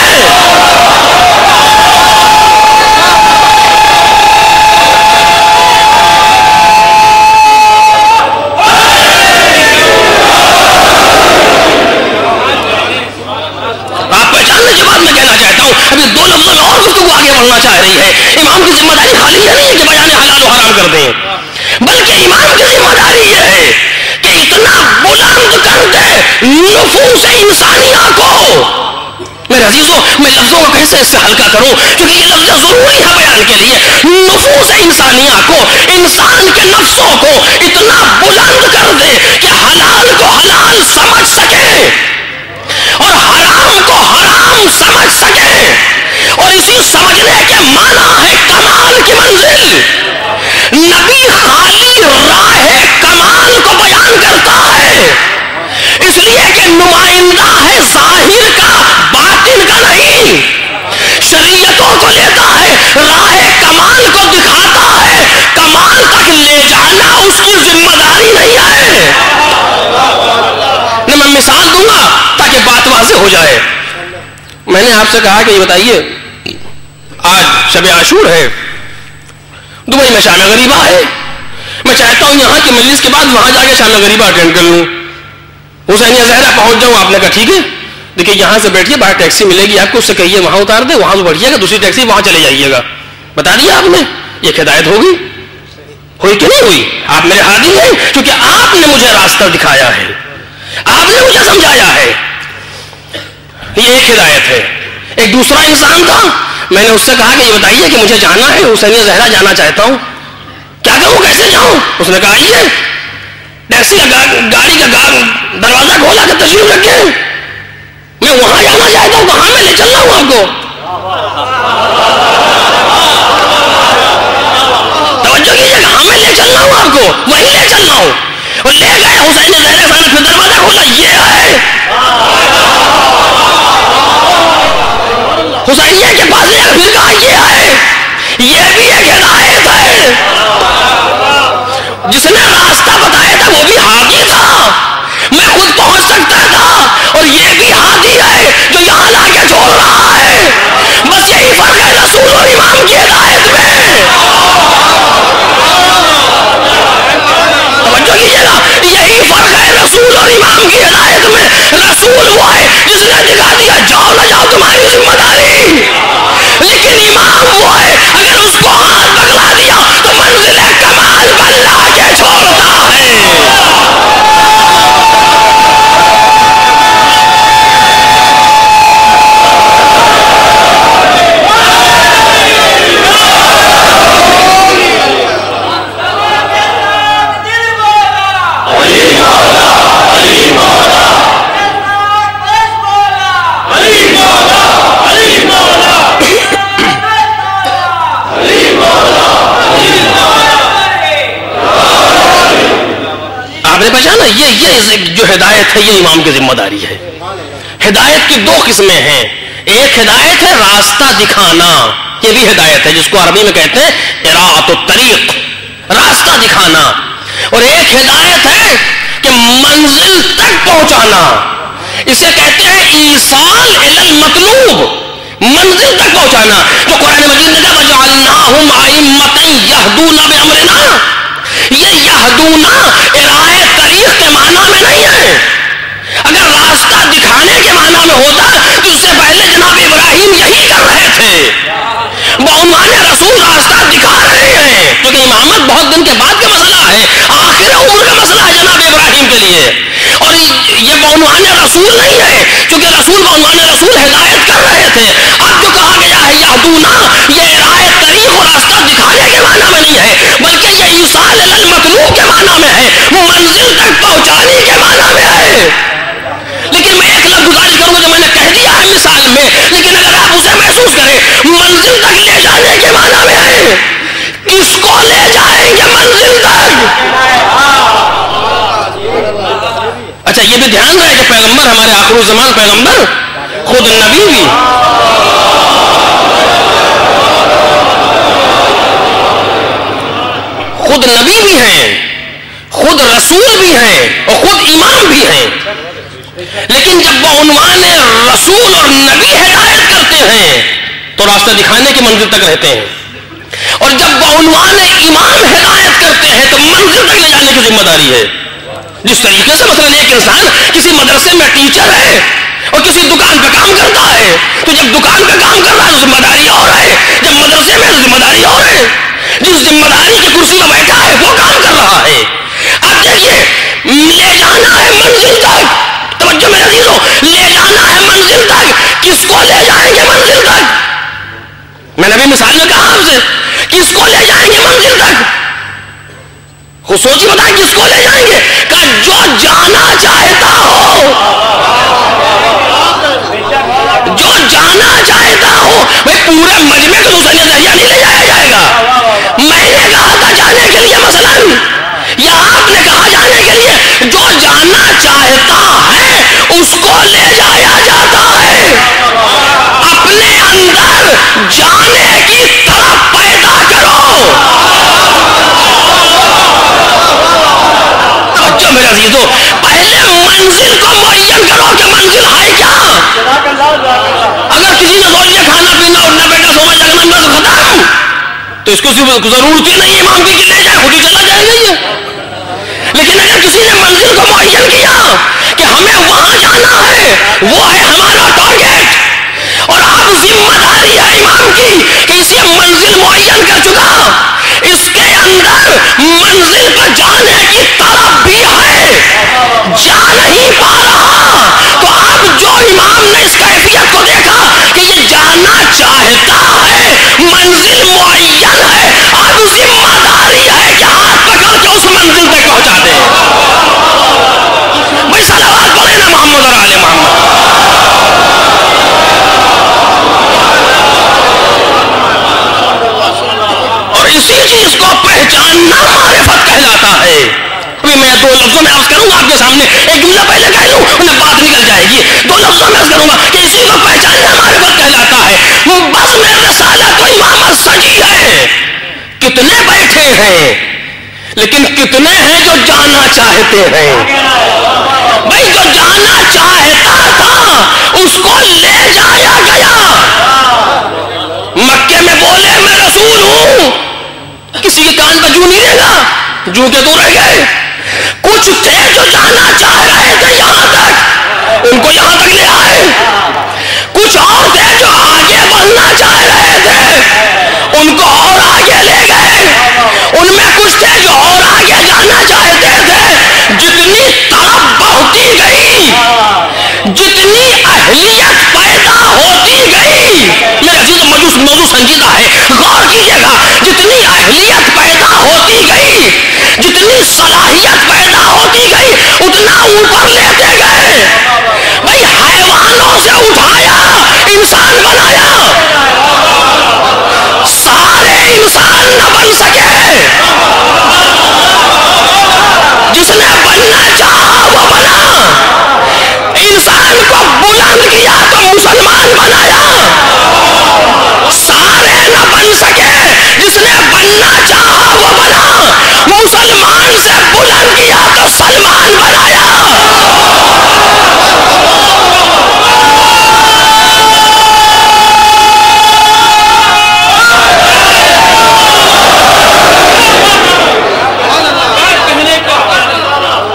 ابھی دو لفظوں میں اور گفتگو آگے بڑھنا چاہ رہی ہے۔ امام کی ذمہ داری خالی یہ نہیں ہے کہ بیان حلال و حرام کر دیں، بلکہ امام کی ذمہ داری یہ ہے کہ اتنا بلند کر دے نفوس انسانیہ کو۔ میرے میرے عزیزوں میں لفظوں کو کیسے اس سے ہلکا کروں، کیونکہ یہ لفظ ضروری ہے بیان کے لیے. نفوس انسانیہ کو، انسان کے نفسوں کو اتنا بلند کر دے کہ حلال کو حلال سمجھ سکے اور حرام کو حرام سمجھ سکے، اور اسی سمجھنے کے معنی ہے کمال کی منزل. نبی خالی راہ کمال کو بیان کرتا ہے، اس لیے کہ نمائندہ ہے ظاہر کا، باطن کا نہیں. شریعتوں کو لیتا ہے، راہ کمال کو دکھاتا ہے، کمال تک لے جانا اس کی ذمہ داری نہیں ہے. میں مثال دوں گا تاکہ بات واضح ہو جائے. میں نے آپ سے کہا کہ یہ بتائیے آج شب عاشور ہے، دبئی میں شام غریبہ ہے، میں چاہتا ہوں یہاں کی مجلس کے بعد وہاں جا کے شام غریبہ اٹینڈ کر لوں، حسینیہ زہرا پہنچ جاؤں. آپ نے کہا ٹھیک ہے، دیکھیے یہاں سے بیٹھیے، باہر ٹیکسی ملے گی آپ کو، اس سے کہیے وہاں اتار دے، وہاں سے بیٹھیے گا دوسری ٹیکسی وہاں چلے جائیے گا. بتا دیا آپ نے، یہ ہدایت ہوگی، ہوئی کہ نہیں ہوئی؟ آپ میرے ہادی ہیں کیونکہ آپ نے مجھے راستہ دکھایا ہے، آپ نے مجھے سمجھایا ہے. یہ ایک ہدایت ہے. ایک دوسرا انسان تھا، میں نے اس سے کہا کہ یہ بتائیے کہ مجھے جانا ہے، حسینیہ زہرا جانا چاہتا ہوں، کیا کروں، کیسے جاؤں؟ اس نے کہا آئیے، ٹیکسی کا گاڑی کا دروازہ کھولا کہ تشریف رکھے، میں وہاں جانا چاہتا ہوں، وہاں میں لے چل رہا ہوں آپ کو. توجہ کیجیے، کہاں میں لے چل رہا ہوں آپ کو، وہیں لے چل رہا ہوں. اور لے گئے حسینیہ زہرا صاحب، پھر دروازہ کھولا، یہ ہے حسینیہ کے پاس لے کر پھر کہا یہ ہے. یہ بھی ایک ہدایت ہے. جس نے راستہ بتایا تھا وہ بھی ہادی تھا، میں خود پہنچ سکتا تھا، اور یہ بھی ہادی ہے جو یہاں لا کے چھوڑ رہا ہے. بس یہی فرق ہے رسول اور امام کی ہدایت میں. توجہ کیجیے گا، یہی فرق ہے رسول اور امام کی ہدایت میں. رسول وہ ہے جس نے دکھا دیا جاؤ نہ جاؤ تمہاری ذمہ داری، لیکن امام وہ ہے اگر اس کو ہاتھ پکڑا دیا تو منزل کمال پر لا کے چھوڑتا ہے. پہچانا، یہ جو ہدایت ہے یہ امام کی ذمہ داری ہے. ہدایت کی دو قسمیں ہیں، ایک ہدایت ہے راستہ دکھانا، یہ بھی ہدایت ہے جس کو عربی میں کہتے ہیں اراۃ الطریق، راستہ دکھانا. اور ایک ہدایت ہے کہ منزل تک پہنچانا، اسے کہتے ہیں ایصال الی المطلوب، منزل تک پہنچانا. جو قرآن مجید نے کہا وَجَعَلْنَاهُمْ أَئِمَّةً يَهْدُونَ بِأَمْرِنَا، یہ یہدونا ارائے طریق کے معنی میں نہیں ہے. اگر راستہ دکھانے کے معنی میں ہوتا تو اس سے پہلے جناب ابراہیم یہی کر رہے تھے، بعنوان رسول راستہ دکھا رہے ہیں، کیونکہ امامت بہت دن کے بعد کا مسئلہ ہے، آخر عمر کا مسئلہ ہے جناب ابراہیم کے لیے. اور یہ بعنوان رسول نہیں ہے، کیونکہ رسول بعنوان رسول ہدایت کر رہے تھے. اب جو کہا گیا ہے یہدونا، یہ ارائے طریق اور راستہ دکھانے کے معنی میں نہیں ہے، بلکہ یہ ایصال الی المطلوب کے معنی میں ہے، منزل تک پہنچانے کے معنی میں ہے. لیکن میں ایک لفظ گزارش کروں گا جو میں نے کہہ دیا ہے مثال میں، لیکن اگر آپ اسے محسوس کریں، منزل تک لے جانے کے معنی میں ہے. کس کو لے جائیں گے منزل تک؟ اچھا یہ بھی دھیان رہے کہ پیغمبر ہمارے آخر الزمان پیغمبر خود نبی بھی، خود نبی بھی ہیں، خود رسول بھی ہیں، اور خود امام بھی ہیں. لیکن جب وہ عنوان رسول اور نبی ہدایت کرتے ہیں تو راستہ دکھانے کی منزل تک رہتے ہیں، اور جب وہ عنوان امام ہدایت کرتے ہیں تو منزل تک لے جانے کی ذمہ داری ہے. جس طریقے سے مثلا ایک انسان کسی مدرسے میں ٹیچر ہے اور کسی دکان پہ کام کرتا ہے، تو جب دکان پہ کام کر رہا ہے تو ذمہ داری اور ہے، جب مدرسے میں ذمہ داری اور ہے. جس ذمہ داری کی کرسی میں بیٹھا ہے وہ کام کر رہا ہے. اب دیکھیے، لے جانا ہے منزل تک، توجہ میرے عزیزوں، لے جانا ہے منزل تک. کس کو لے میں نے ابھی مثال میں کہا آپ سے کس کو لے جائیں گے منزل تک؟ خود سوچی بتائیں کس کو لے جائیں گے؟ کہ جو جانا چاہتا ہو، جو جانا چاہتا ہو. بھائی پورے مجمع کو دوسرے نظریہ نہیں لے جایا جائے گا. میں نے کہا تھا جانے کے لیے مثلا، یا آپ نے کہا جانے کے لیے، جو جانا چاہتا ہے اس کو لے جایا جاتا ہے. اپنے اندر جانے کی طرف پیدا کرو. توجہ میرے عزیزو، پہلے منزل کو معین کرو کہ منزل ہے کیا. اگر کسی نے سوچ لیا کھانا پینا اٹھنا بیٹھنا سونا جاگنا بس ختم، تو اس کو ضرورت ہی نہیں امام کی لے جائے، خود ہی چلا جائے گا یہ. لیکن اگر کسی نے منزل کو معین کیا کہ ہمیں وہاں جانا ہے، وہ ہے ہمارا ٹارگیٹ، اور اب ذمہ داری ہے امام کی کہ اسے منزل معین کر چکا، اس کے اندر منزل پر جانے کی طلب بھی ہے، جا نہیں پا رہا، تو اب جو امام نے اس کیفیت کو دیکھا کہ یہ جانا چاہتا ہے، منزل معین ہے، اب ذمہ داری ہے کہ ہاتھ پکڑ کے اس منزل تک پہنچا دے. بھائی صلوات پڑھیں نا محمد اور آل محمد. اور اسی چیز کو پہچاننا معرفت کہلاتا ہے. ابھی میں دو لفظوں میں عرض کروں گا آپ کے سامنے، ایک جملہ پہلے کہہ لوں انہیں بات نکل جائے گی. دو لفظوں میں عرض کروں گا کہ اسی کو پہچاننا معرفت کہلاتا ہے. بس میں رسالت و امامت سجی ہے. کتنے بیٹھے ہیں لیکن کتنے ہیں جو جانا چاہتے ہیں. بھائی جو جانا چاہتا تھا اس کو لے جایا گیا. مکے میں بولے میں رسول ہوں، کسی کے کان پر جو نہیں رہے گا، جو کے تو رہ گئے. کچھ تھے جو جانا چاہ رہے تھے یہاں تک، ان کو یہاں تک لے آئے. کچھ اور تھے جو آگے بڑھنا چاہ رہے تھے، ان کو اور آگے لے گئے. ان میں کچھ تھے جو اور آگے جانا چاہتے تھے. جتنی طلب بڑھتی گئی، جتنی اہلیت پیدا ہوتی گئی، میرے عزیز موضوع سنجیدہ ہے، غور کیجیے گا. جتنی اہلیت پیدا ہوتی گئی، جتنی صلاحیت پیدا ہوتی گئی، اتنا اوپر لیتے گئے. بھائی حیوانوں سے اٹھایا، انسان بنایا. سارے انسان نہ بن سکے، جس نے بننا چاہا وہ بنا. انسان کو بلند کیا تو مسلمان بنایا. سارے نہ بن سکے، جس نے بننا چاہا وہ بنا. مسلمان سے بلند کیا تو سلمان بنایا.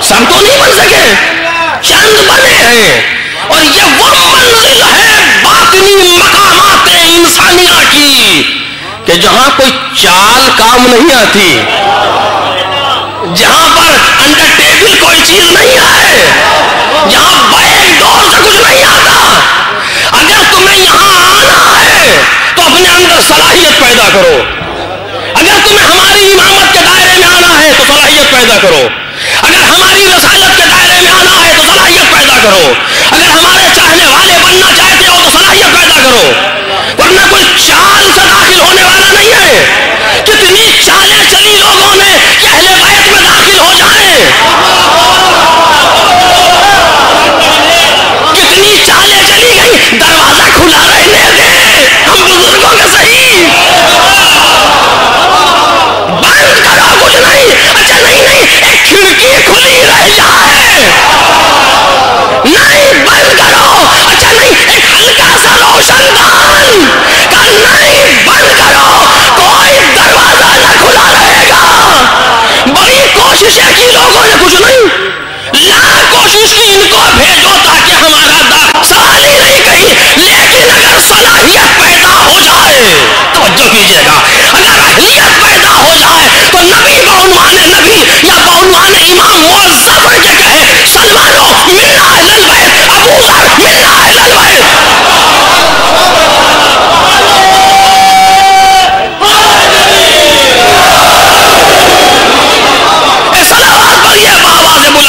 سب تو نہیں بن سکے، چند بنے ہیں. اور یہ وہ منزل ہے باطنی مقامات انسانیہ کی کہ جہاں کوئی چال کام نہیں آتی، جہاں پر انڈر ٹیبل کوئی چیز نہیں ہے، جہاں بیک ڈور سے کچھ نہیں آتا. اگر تمہیں یہاں آنا ہے تو اپنے اندر صلاحیت پیدا کرو. اگر تمہیں ہماری امامت کے دائرے میں آنا ہے تو صلاحیت پیدا کرو. اگر ہماری رسالت کے دائرے میں آنا ہے تو صلاحیت پیدا کرو. اگر ہمارے چاہنے والے بننا چاہتے ہو تو صلاحیت پیدا کرو. ورنہ کوئی چال سے داخل ہونے والا نہیں ہے. کتنی چالیں چلی لوگوں نے کہ اہل بیت میں داخل ہو جائیں. کتنی چالیں چلی گئی، دروازہ کھلا رہنے دیں، ہم بزرگوں کے صحیح. بند کرو کچھ نہیں. اچھا نہیں، ایک کھڑکی کھلی رہ جائے، نہیں بند کرو. اچھا نہیں، ایک ہلکا سا روشن دان کا نہیں بند کرو. کوئی دروازہ نہ کھلا رہے گا. بڑی کوششیں کی لوگوں نے، کچھ نہیں. لاکھ کوشش کی ان کو بھیجو تاکہ ہمارا سوال ہی نہیں کہیں. لیکن اگر صلاحیت پیدا ہو جائے، توجہ کیجیے گا، اگر اہلیت پیدا ہو جائے تو نبی بعنوان نبی یا بعنوان امام موظف کے کہے سلمانو منا اہل البیت، ابو ذر منا اہل البیت.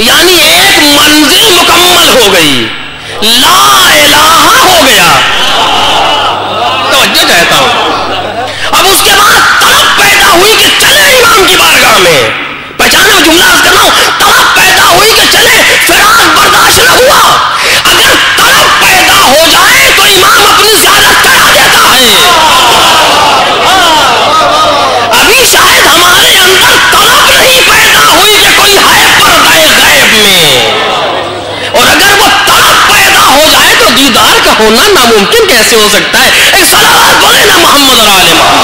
یعنی ایک منزل مکمل ہو گئی، لا الہ ہو گیا۔ توجہ کہتا ہوں، اب اس کے بعد طلب پیدا ہوئی کہ چلے امام کی بارگاہ میں، پہچانے میں جملہ عرض کر رہا ہوں، طلب پیدا ہوئی کہ چلے، فراق برداشت نہ ہوا۔ اگر طلب پیدا ہو جائے تو امام اپنی زیارت کرا دیتا ہے، ابھی شاید ہمارے اندر طلب نہیں پیدا ہوئی کہ کوئی ہے پردہ غیب میں، اور اگر وہ طلب پیدا ہو جائے تو دیدار کا ہونا ناممکن کیسے ہو سکتا ہے؟ ایک صلوات بولے نا محمد اور آل محمد۔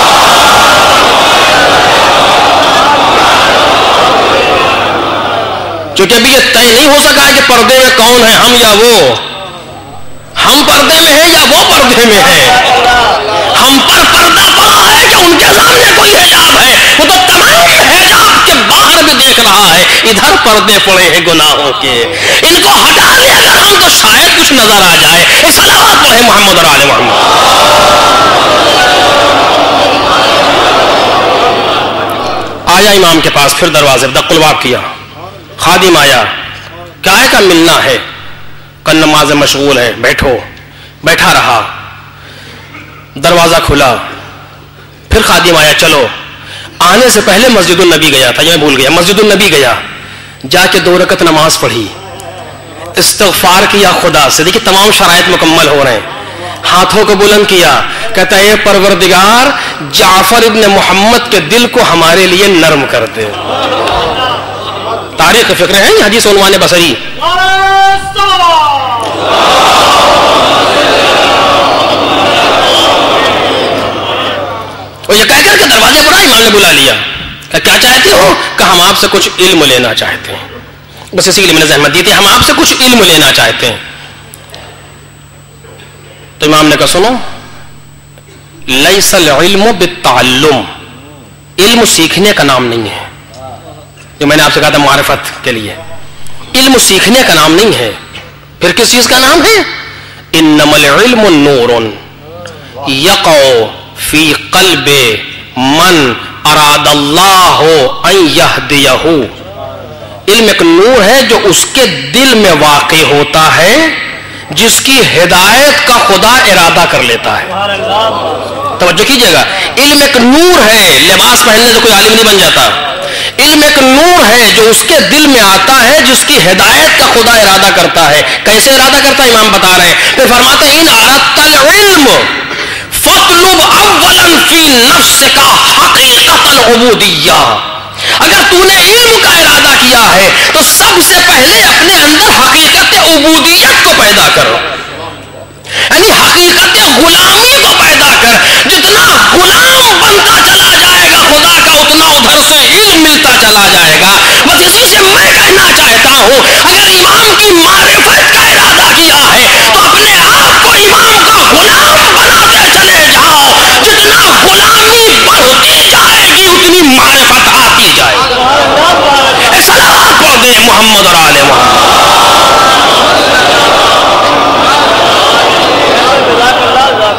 چونکہ ابھی یہ طے نہیں ہو سکا کہ پردے میں کون ہے، ہم یا وہ، ہم پردے میں ہیں یا وہ پردے میں ہیں، ہم پر پردہ پڑا ہے کہ ان کے سامنے کوئی حجاب ہے، وہ تو تمام حجاب کے باہر بھی دیکھ رہا ہے، ادھر پردے پڑے ہیں گناہوں کے، ان کو ہٹا دیں اگر ہم تو شاید کچھ نظر آ جائے۔ ایک صلوات پڑھے محمد اور آل محمد۔ آیا امام کے پاس، پھر دروازے دق الباب کیا، خادم آیا، کیا ہے کہ ملنا ہے، کل نماز مشغول ہے، بیٹھو، بیٹھا رہا، دروازہ کھلا، پھر خادم آیا، چلو۔ آنے سے پہلے مسجد النبی گیا تھا، یہ میں بھول گیا، مسجد النبی گیا، جا کے 2 رکعت نماز پڑھی، استغفار کیا خدا سے، دیکھیں تمام شرائط مکمل ہو رہے ہیں، ہاتھوں کو بلند کیا، کہتا ہے اے پروردگار جعفر ابن محمد کے دل کو ہمارے لیے نرم کر دے۔ تاریخ فکر ہے یہ حدیث عنوان بصری۔ وہ یہ کہہ کر کے دروازے پر امام نے بلا لیا، کہ کیا چاہتے ہو؟ کہ ہم آپ سے کچھ علم لینا چاہتے ہیں، بس اسی کے لیے میں نے زحمت دی تھی، ہم آپ سے کچھ علم لینا چاہتے ہیں۔ تو امام نے کہا سنو، لیس العلم بالتعلم، علم سیکھنے کا نام نہیں ہے، جو میں نے آپ سے کہا تھا معرفت کے لیے، علم سیکھنے کا نام نہیں ہے، پھر کس چیز کا نام ہے؟ انما العلم نور یقع فی قلب من اراد اللہ ان یہدیہ، علم ایک نور ہے جو اس کے دل میں واقع ہوتا ہے جس کی ہدایت کا خدا ارادہ کر لیتا ہے۔ توجہ کیجئے گا، علم ایک نور ہے، لباس پہننے سے کوئی عالم نہیں بن جاتا، علم ایک نور ہے جو اس کے دل میں آتا ہے جس کی ہدایت کا خدا ارادہ کرتا ہے۔ کیسے ارادہ کرتا ہے امام بتا رہے ہیں، پھر فرماتے ہیں ان اردت العلم فاطلب اولا فی نفسک حقیقت العبودیہ، اگر تو نے علم کا ارادہ کیا ہے تو سب سے پہلے اپنے اندر حقیقت عبودیت کو پیدا کرو، یعنی حقیقت غلامی کو پیدا کر۔ جتنا غلام بنتا چلا جائے گا خدا کا اتنا ادھر سے علم ملتا چلا جائے گا۔ بس اسی سے میں کہنا چاہتا ہوں، اگر امام کی معرفت کا ارادہ کیا ہے تو اپنے آپ کو امام کا غلام بناتے چلے جاؤ، جتنا غلامی بڑھتی جائے گی اتنی معرفت آتی جائے گی۔ صلوات پڑھ دیں محمد اور آل محمد۔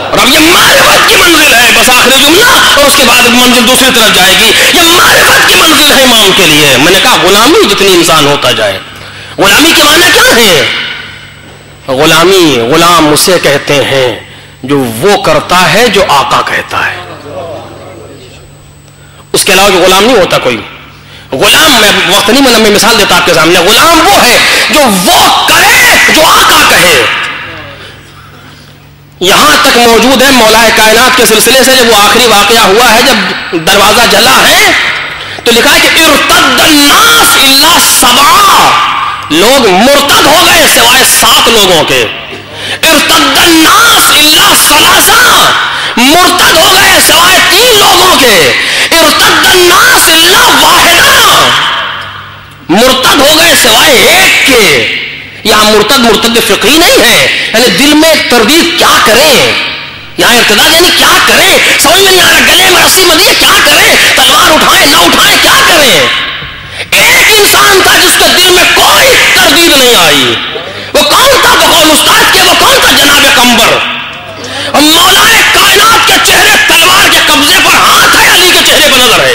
اور اب یہ معرفت کی منزل ہے، بس آخری جملہ اور اس کے بعد منزل دوسری طرف جائے گی، یہ معرفت کی منزل ہے امام کے لیے۔ میں نے کہا غلامی جتنی انسان ہوتا جائے، غلامی کے معنی کیا ہے؟ غلامی، غلام اسے کہتے ہیں جو وہ کرتا ہے جو آقا کہتا ہے، اس کے علاوہ غلام نہیں ہوتا کوئی۔ غلام، میں وقت نہیں، میں مثال دیتا آپ کے سامنے، غلام وہ ہے جو وہ کرے جو آقا کہے۔ یہاں تک موجود ہے مولا کائنات کے سلسلے سے، جب وہ آخری واقعہ ہوا ہے، جب دروازہ جلا ہے تو لکھا ہے کہ ارتد الناس الا 7، لوگ مرتد ہو گئے سوائے 7 لوگوں کے۔ ارتد الناس الا 3، مرتد ہو گئے سوائے 3 لوگوں کے۔ ارتد الناس الا 1، مرتد ہو گئے سوائے 1 کے۔ یہاں مرتد فقہی نہیں ہے، یعنی دل میں تردید کیا کریں، یہاں ارتداد یعنی کیا کریں، سمجھ میں نہیں آ رہا، گلے میں رسی بندھی ہے کیا کریں، تلوار اٹھائیں نہ اٹھائیں کیا کریں۔ ایک انسان تھا جس کے دل میں کوئی تردید نہیں آئی، وہ کون تھا؟ بقول استاد کے وہ کون تھا؟ جناب قمبر۔ اور مولا کائنات کے چہرے تلوار کے قبضے پر ہاتھ ہے، علی کے چہرے پر نظر ہے۔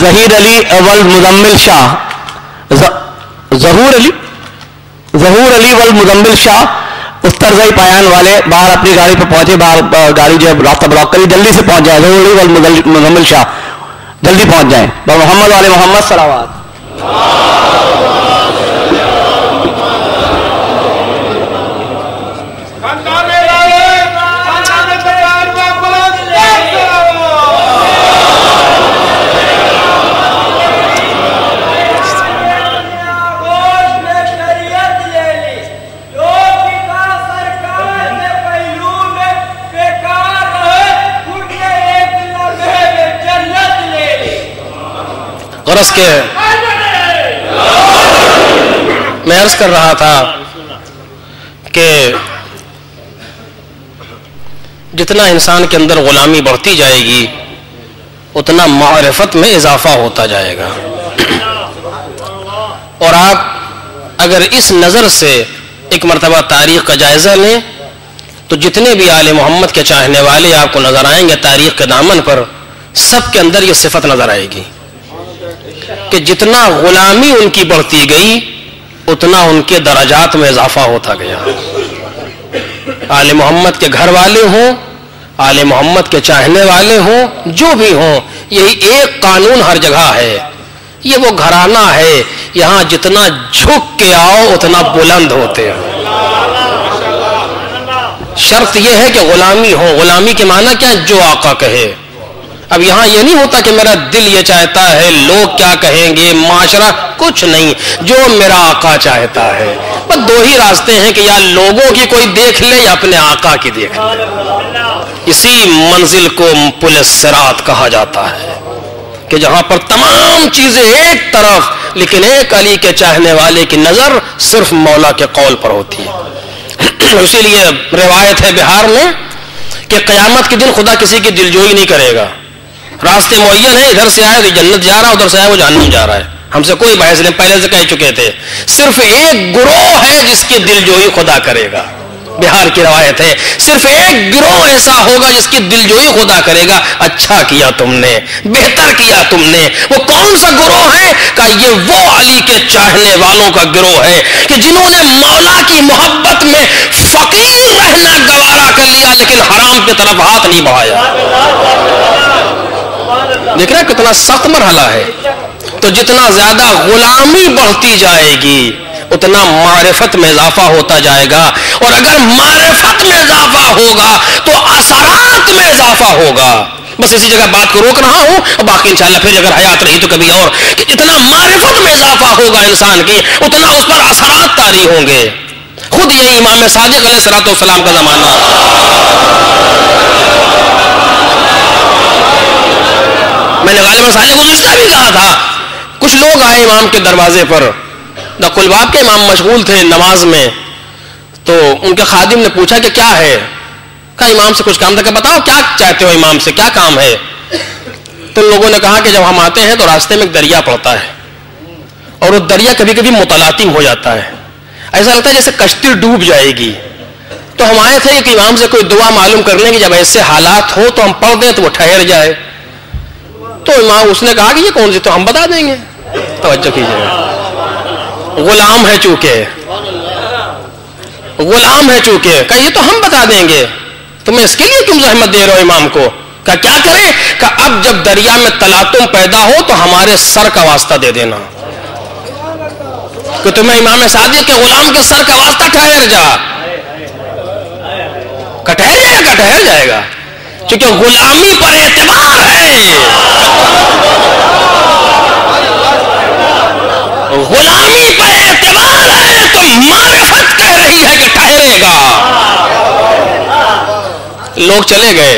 ظہیر علی والمزمل شاہ، ظہور علی والمزمل شاہ استرزئی پایان والے باہر اپنی گاڑی پہ پہنچے، باہر گاڑی جو ہے راستہ بلاک کری، جلدی سے پہنچ جائے، ظہور علی والمزمل شاہ جلدی پہنچ جائیں، محمد والے محمد صلوات۔ غرض کے میں عرض کر رہا تھا کہ جتنا انسان کے اندر غلامی بڑھتی جائے گی اتنا معرفت میں اضافہ ہوتا جائے گا، اور آپ اگر اس نظر سے ایک مرتبہ تاریخ کا جائزہ لیں تو جتنے بھی آل محمد کے چاہنے والے آپ کو نظر آئیں گے تاریخ کے دامن پر، سب کے اندر یہ صفت نظر آئے گی کہ جتنا غلامی ان کی بڑھتی گئی اتنا ان کے درجات میں اضافہ ہوتا گیا۔ آل محمد کے گھر والے ہوں، آل محمد کے چاہنے والے ہوں، جو بھی ہوں، یہی ایک قانون ہر جگہ ہے، یہ وہ گھرانہ ہے، یہاں جتنا جھک کے آؤ اتنا بلند ہوتے ہو۔ شرط یہ ہے کہ غلامی ہو۔ غلامی کے معنی کیا؟ جو آقا کہے۔ اب یہاں یہ نہیں ہوتا کہ میرا دل یہ چاہتا ہے، لوگ کیا کہیں گے، معاشرہ، کچھ نہیں، جو میرا آقا چاہتا ہے۔ بس دو ہی راستے ہیں کہ یا لوگوں کی کوئی دیکھ لے یا اپنے آقا کی دیکھ لے۔ اسی منزل کو پل صراط کہا جاتا ہے کہ جہاں پر تمام چیزیں ایک طرف لیکن ایک علی کے چاہنے والے کی نظر صرف مولا کے قول پر ہوتی ہے۔ اسی لیے روایت ہے بہار میں کہ قیامت کے دن خدا کسی کی دلجوئی نہیں کرے گا، راستے معین ہے، ادھر سے آئے تو جنت جا رہا ہے، ادھر سے آئے وہ جہنم جا رہا ہے، ہم سے کوئی بحث نہیں، پہلے سے کہہ چکے تھے۔ صرف ایک گروہ ہے جس کی دلجوئی خدا کرے گا، بہار کی روایت ہے، صرف ایک گروہ ایسا ہوگا جس کی دلجوئی خدا کرے گا۔ اچھا کیا تم نے، بہتر کیا تم نے۔ وہ کون سا گروہ ہے؟ کہ یہ وہ علی کے چاہنے والوں کا گروہ ہے کہ جنہوں نے مولا کی محبت میں فقیر رہنا گوارا کر لیا لیکن حرام کی طرف ہاتھ نہیں بڑھایا۔ دیکھ رہے کتنا سخت مرحلہ ہے۔ تو جتنا زیادہ غلامی بڑھتی جائے گی اتنا معرفت میں اضافہ ہوتا جائے گا، اور اگر معرفت میں اضافہ ہوگا تو اثرات میں اضافہ ہوگا۔ بس اسی جگہ بات کو روک رہا ہوں، اور باقی انشاءاللہ پھر اگر حیات رہی تو کبھی اور، کہ جتنا معرفت میں اضافہ ہوگا انسان کی اتنا اس پر اثرات طاری ہوں گے۔ خود یہی امام صادق علیہ السلام کا زمانہ، میں نے غالباً سال گزشتہ بھی کہا تھا، کچھ لوگ آئے امام کے دروازے پر، دقلباب کے امام مشغول تھے نماز میں، تو ان کے خادم نے پوچھا کہ کیا ہے؟ کہا امام سے کچھ کام تھا، کہ بتاؤ کیا چاہتے ہو امام سے، کیا کام ہے؟ تو لوگوں نے کہا کہ جب ہم آتے ہیں تو راستے میں ایک دریا پڑتا ہے، اور وہ دریا کبھی کبھی متلاطم ہو جاتا ہے، ایسا لگتا ہے جیسے کشتی ڈوب جائے گی۔ تو ہم آئے تھے کہ امام سے کوئی دعا معلوم کرنے کی، جب ایسے حالات ہو تو ہم پڑھ دیں تو وہ ٹھہر جائے۔ تو امام اس نے کہا کہ یہ کون سی؟ تو ہم بتا دیں گے، توجہ کیجیے، غلام ہے چونکہ، غلام ہے چونکہ، کہ یہ تو ہم بتا دیں گے، تمہیں اس کے لیے کیوں زحمت دے رہے ہو امام کو؟ کہ کیا کریں؟ کہ اب جب دریا میں تلاطم پیدا ہو تو ہمارے سر کا واسطہ دے دینا، کہ تمہیں امام صادق کے غلام کے سر کا واسطہ ٹھہر جا، کہ ٹھہر جائے گا، ٹھہر جائے گا، کیونکہ غلامی پر اعتبار ہے، غلامی پر اعتبار ہے، تو معرفت کہہ رہی ہے کہ ٹھہرے گا۔ لوگ چلے گئے،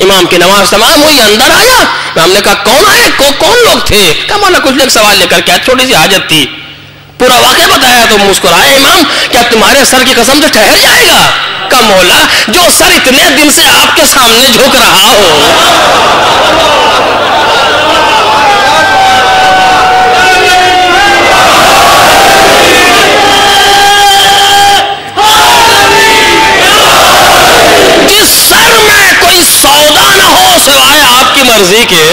امام کی نماز تمام ہوئی، اندر آیا، امام نے کہا کون آئے؟ کون لوگ تھے؟ کہا مولا کچھ لوگ سوال لے کر، کیا چھوٹی سی حاجت تھی، پورا واقعہ بتایا تو مسکرائے امام، کیا تمہارے سر کی قسم سے ٹھہر جائے گا؟ کہا مولا جو سر اتنے دن سے آپ کے سامنے جھک رہا ہو، جس سر میں کوئی 100 مرضی کے،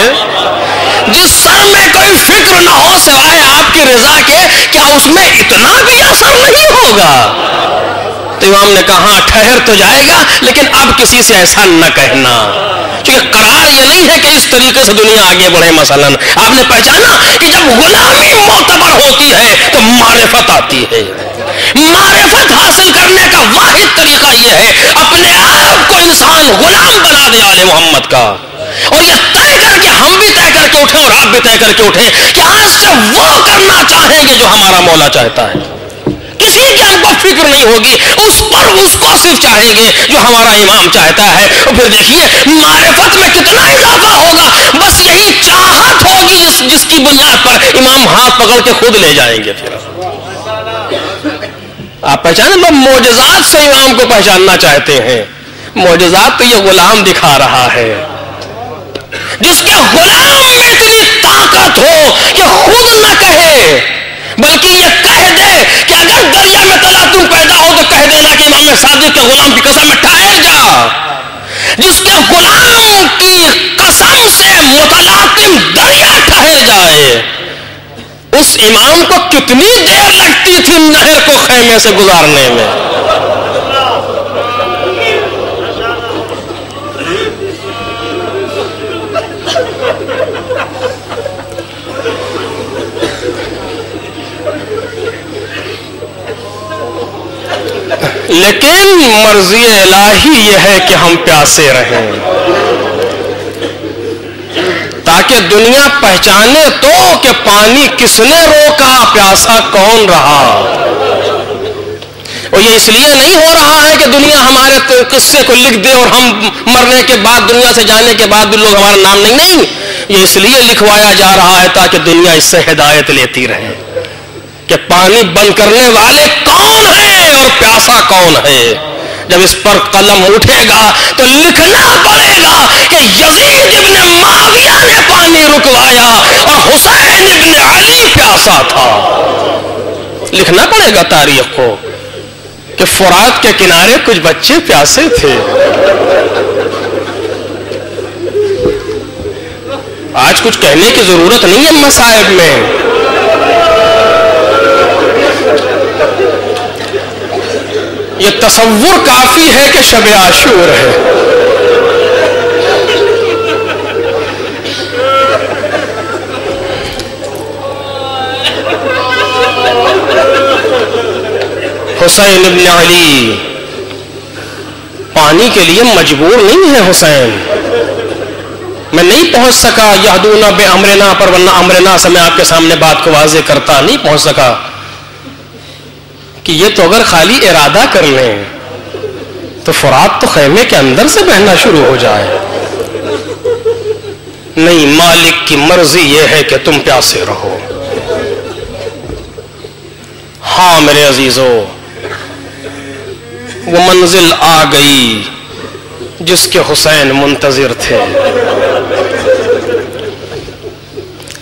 جس سر میں کوئی فکر نہ ہو سوائے آپ کی رضا کے، کیا اس میں اتنا بھی اثر نہیں ہوگا؟ تو امام نے کہا ٹھہر تو جائے گا لیکن اب کسی سے ایسا نہ کہنا، کیونکہ قرار یہ نہیں ہے کہ اس طریقے سے دنیا آگے بڑھے۔ مثلا آپ نے پہچانا کہ جب غلامی معتبر ہوتی ہے تو معرفت آتی ہے، معرفت حاصل کرنے کا واحد طریقہ یہ ہے اپنے آپ کو انسان غلام بنا دے آل محمد کا، اور یہ طے کر کے ہم بھی طے کر کے اٹھیں اور آپ بھی طے کر کے اٹھیں کہ آج سے وہ کرنا چاہیں گے جو ہمارا مولا چاہتا ہے، کسی کی ہم کو فکر نہیں ہوگی، اس کو صرف چاہیں گے جو ہمارا امام چاہتا ہے۔ اور پھر دیکھیے معرفت میں کتنا اضافہ ہوگا، بس یہی چاہت ہوگی جس کی بنیاد پر امام ہاتھ پکڑ کے خود لے جائیں گے۔ پھر آپ پہچانے، لوگ معجزات سے امام کو پہچاننا چاہتے ہیں، معجزات تو یہ غلام دکھا رہا ہے، جس کے غلام میں اتنی طاقت ہو کہ خود نہ کہے بلکہ یہ کہہ دے کہ اگر دریا میں تلاطم پیدا ہو تو کہہ دینا کہ امام صادق کے غلام کی قسم میں ٹھہر جا، جس کے غلام کی قسم سے متلاطم دریا ٹھہر جائے، اس امام کو کتنی دیر لگتی تھی نہر کو خیمے سے گزارنے میں۔ لیکن مرضی الہی یہ ہے کہ ہم پیاسے رہیں، تاکہ دنیا پہچانے تو کہ پانی کس نے روکا، پیاسا کون رہا۔ اور یہ اس لیے نہیں ہو رہا ہے کہ دنیا ہمارے قصے کو لکھ دے اور ہم مرنے کے بعد، دنیا سے جانے کے بعد بھی لوگ ہمارا نام نہیں، یہ اس لیے لکھوایا جا رہا ہے تاکہ دنیا اس سے ہدایت لیتی رہے کہ پانی بند کرنے والے کون ہیں اور پیاسا کون ہے۔ جب اس پر قلم اٹھے گا تو لکھنا پڑے گا کہ یزید ابن معاویہ نے پانی رکوایا اور حسین ابن علی پیاسا تھا۔ لکھنا پڑے گا تاریخ کو کہ فرات کے کنارے کچھ بچے پیاسے تھے۔ آج کچھ کہنے کی ضرورت نہیں ہے مصائب میں، یہ تصور کافی ہے کہ شب عاشور ہے۔ حسین ابن علی پانی کے لیے مجبور نہیں ہے۔ حسین میں نہیں پہنچ سکا یہدون بامرنا پر، ورنہ امرنا سے میں آپ کے سامنے بات کو واضح کرتا، نہیں پہنچ سکا کہ یہ تو اگر خالی ارادہ کر لیں تو فرات تو خیمے کے اندر سے بہنا شروع ہو جائے۔ نہیں، مالک کی مرضی یہ ہے کہ تم پیاسے رہو۔ ہاں میرے عزیزو، وہ منزل آ گئی جس کے حسین منتظر تھے۔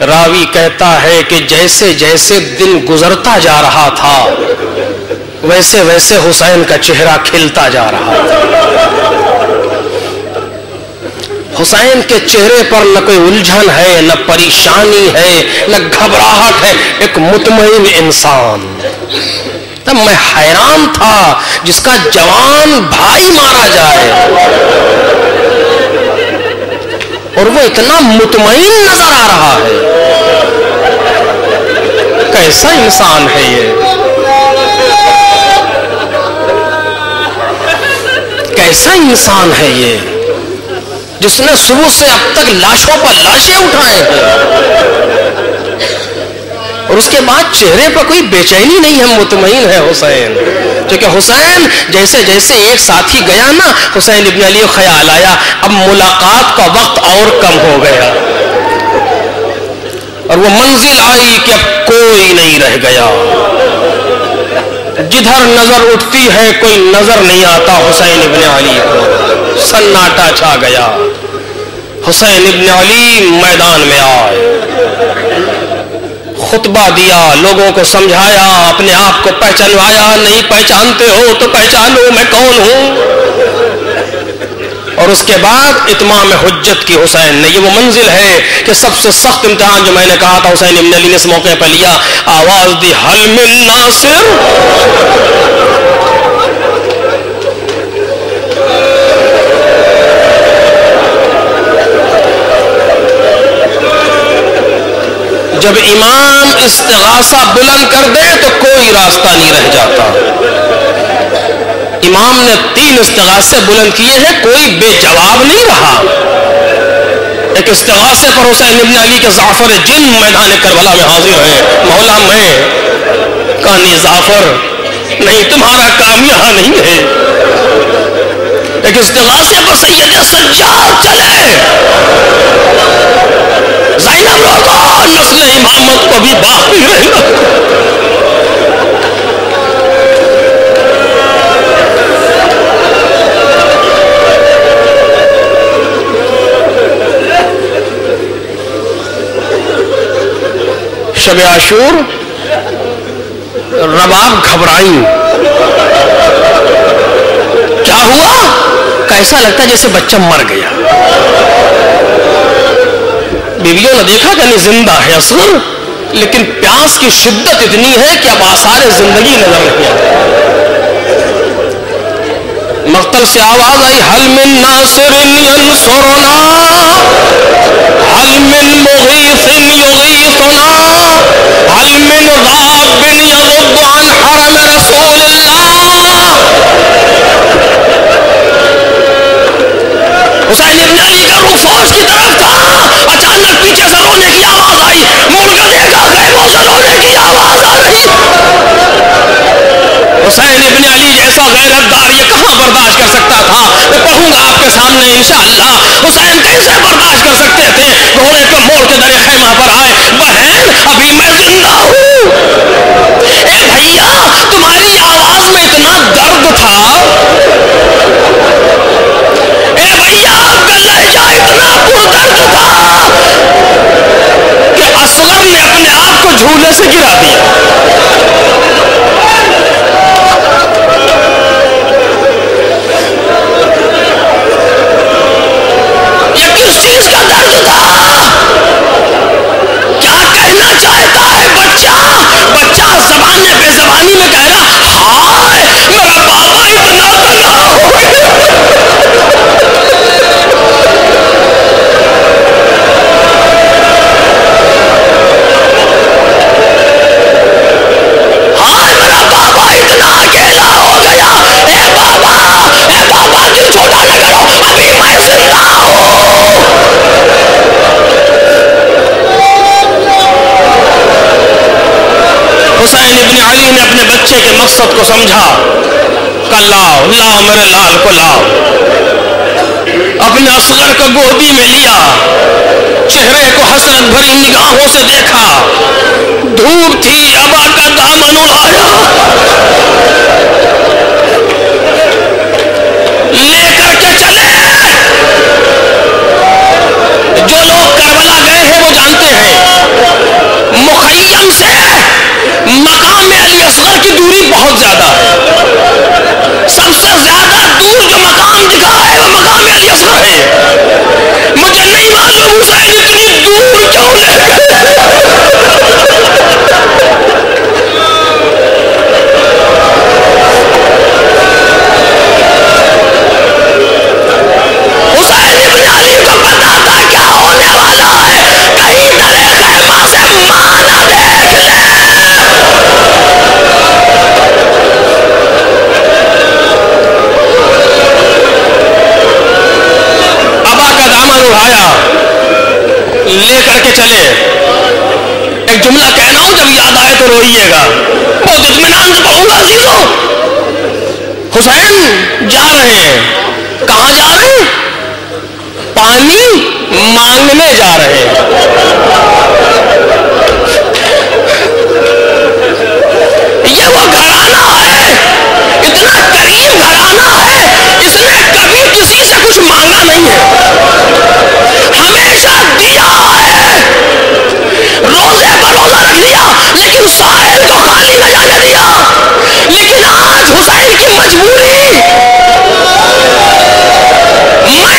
راوی کہتا ہے کہ جیسے جیسے دن گزرتا جا رہا تھا ویسے ویسے حسین کا چہرہ کھلتا جا رہا تھا۔ حسین کے چہرے پر نہ کوئی الجھن ہے، نہ پریشانی ہے، نہ گھبراہٹ ہے، ایک مطمئن انسان۔ تب میں حیران تھا جس کا جوان بھائی مارا جائے اور وہ اتنا مطمئن نظر آ رہا ہے۔ کیسا انسان ہے یہ، کیسا انسان ہے یہ جس نے صبح سے اب تک لاشوں پر لاشیں اٹھائے ہیں اور اس کے بعد چہرے پر کوئی بے چینی نہیں ہے، مطمئن ہے حسین۔ کیونکہ حسین جیسے جیسے ایک ساتھی گیا نا، حسین ابن علی خیال آیا اب ملاقات کا وقت اور کم ہو گیا، اور وہ منزل آئی کہ اب کوئی نہیں رہ گیا۔ جدھر نظر اٹھتی ہے کوئی نظر نہیں آتا حسین ابن علی کو، سناٹا چھا گیا۔ حسین ابن علی میدان میں آئے، خطبہ دیا، لوگوں کو سمجھایا، اپنے آپ کو پہچانوایا۔ نہیں پہچانتے ہو تو پہچانو میں کون ہوں، اور اس کے بعد اتمام حجت کی حسین نے. یہ وہ منزل ہے کہ سب سے سخت امتحان جو میں نے کہا تھا حسین ابن علی نے اس موقع پہ لیا. آواز دی حل من ناصر. جب امام استغاثہ بلند کر دے تو کوئی راستہ نہیں رہ جاتا. امام نے 3 استغاثے بلند کیے ہیں, کوئی بے جواب نہیں رہا. ایک استغاثے پر حسین ابن علی کے زعفر جن میدان کربلا میں حاضر ہیں. مولا میں کانی زعفر نہیں, تمہارا کام یہاں نہیں ہے. ایک استغاثے پر سید سجاد چلے, زینب روکو, نسل امامت کو بھی باقی رہنا. شب عاشور رباب گھبرائی. کیا ہوا؟ کیسا لگتا جیسے بچہ مر گیا. بیویوں نے دیکھا کہ نہیں زندہ ہے اصغر, لیکن پیاس کی شدت اتنی ہے کہ اب آثار زندگی نظر نہیں آتی. مقتل سے آواز آئی حل من ناصر ینصرنا, حل من مغیث یغیثنا, حل من ضاب یضب عن حرم رسول اللہ. حسین ابن علی کا رخ فوج کی طرف تھا, اچانک پیچھے سے رونے کی آواز آئی. مڑ کر دیکھا خیموں سے رونے کی آواز آ رہی. حسین ابن علی جیسا غیرتدار یہ کہاں برداشت کر سکتا تھا؟ میں پڑھوں گا آپ کے سامنے انشاءاللہ. حسین کیسے برداشت کر سکتے تھے؟ گھوڑے کو موڑ کے در خیمہ پر آئے. بہن ابھی میں زندہ ہوں. اے بھیا تمہاری آواز میں اتنا درد تھا. اے بھیا آپ کا لہجہ اتنا پردرد تھا کہ اصغر نے اپنے آپ کو جھولے سے گرا دیا. یہ کس چیز کا درد تھا؟ کیا کہنا چاہتا ہے بچہ؟ بچہ زبان بے زبانی میں کہہ رہا ہائے میرا بابا اتنا تنہا ہو گیا. حسین ابن علی نے اپنے بچے کے مقصد کو سمجھا. لاؤ لاؤ میرے لال کو لاؤ. اپنے اصغر کو گودی میں لیا, چہرے کو حسرت بھری نگاہوں سے دیکھا. دھوپ تھی, ابا کا دامن اڑایا, لے کر کے چلے. جو لوگ کربلا گئے ہیں وہ جانتے ہیں مخیم سے مقام علی اصغر کی دوری بہت زیادہ ہے. سب سے زیادہ دور جو مقام دکھا ہے وہ مقام علی اصغر ہے. مجھے نہیں معلوم حسین اتنی دور کیوں لے گئے. حسین ابن علی کو پتا تھا کیا ہونے والا ہے. کہیں درے خیمہ سے ماں نہ دیکھ لے. اڑایا, لے کر کے چلے. ایک جملہ کہنا ہوں جب یاد آئے تو روئیے گا, بہت اطمینان سے پڑھوں گا عزیزوں. حسین جا رہے ہیں. کہاں جا رہے ہیں؟ پانی مانگنے جا رہے ہیں. یہ وہ گھرانہ ہے, اتنا کریم گھرانہ ہے, اس نے کبھی کسی سے کچھ مانگا نہیں ہے, ہمیشہ دیا ہے. روزے پر روزہ رکھ دیا لیکن سائل کو خالی نہ جانے دیا. لیکن آج حسین کی مجبوری, میں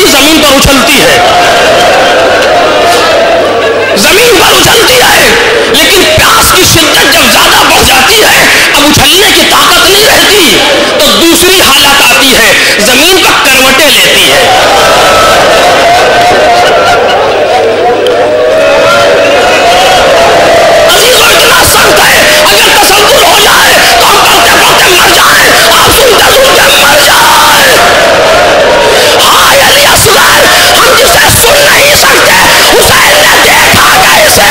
ہوتی زمین پر اچھلتی ہے، زمین پر اچھلتی ہے، لیکن پیاس کی شدت جب زیادہ بڑھ جاتی ہے، اب اچھلنے کی طاقت نہیں رہتی، تو دوسری حالت آتی ہے، زمین کو کروٹیں لیتی ہے۔ عزیزو اتنا سخت ہے، اگر تصور ہو جائے تو ہم پڑھتے پڑھتے مر جائیں، آپ سنتے سنتے مر جائیں۔ ہائے علی اصغر، ہم جسے سن نہیں سکتے حسین نے دیکھا کیسے؟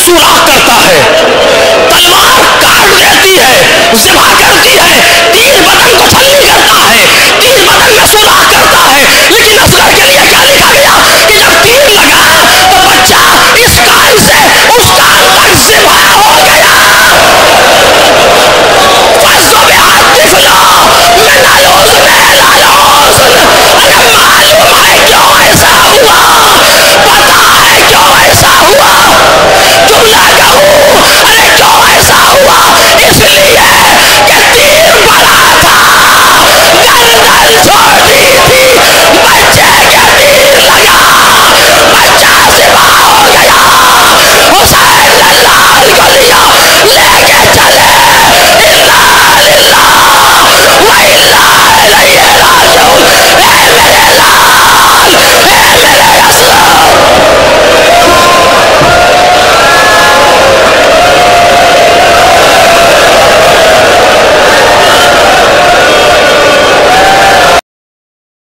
سوراخ کرتا ہے، تلوار کاٹ دیتی ہے، ذبح کرتی ہے،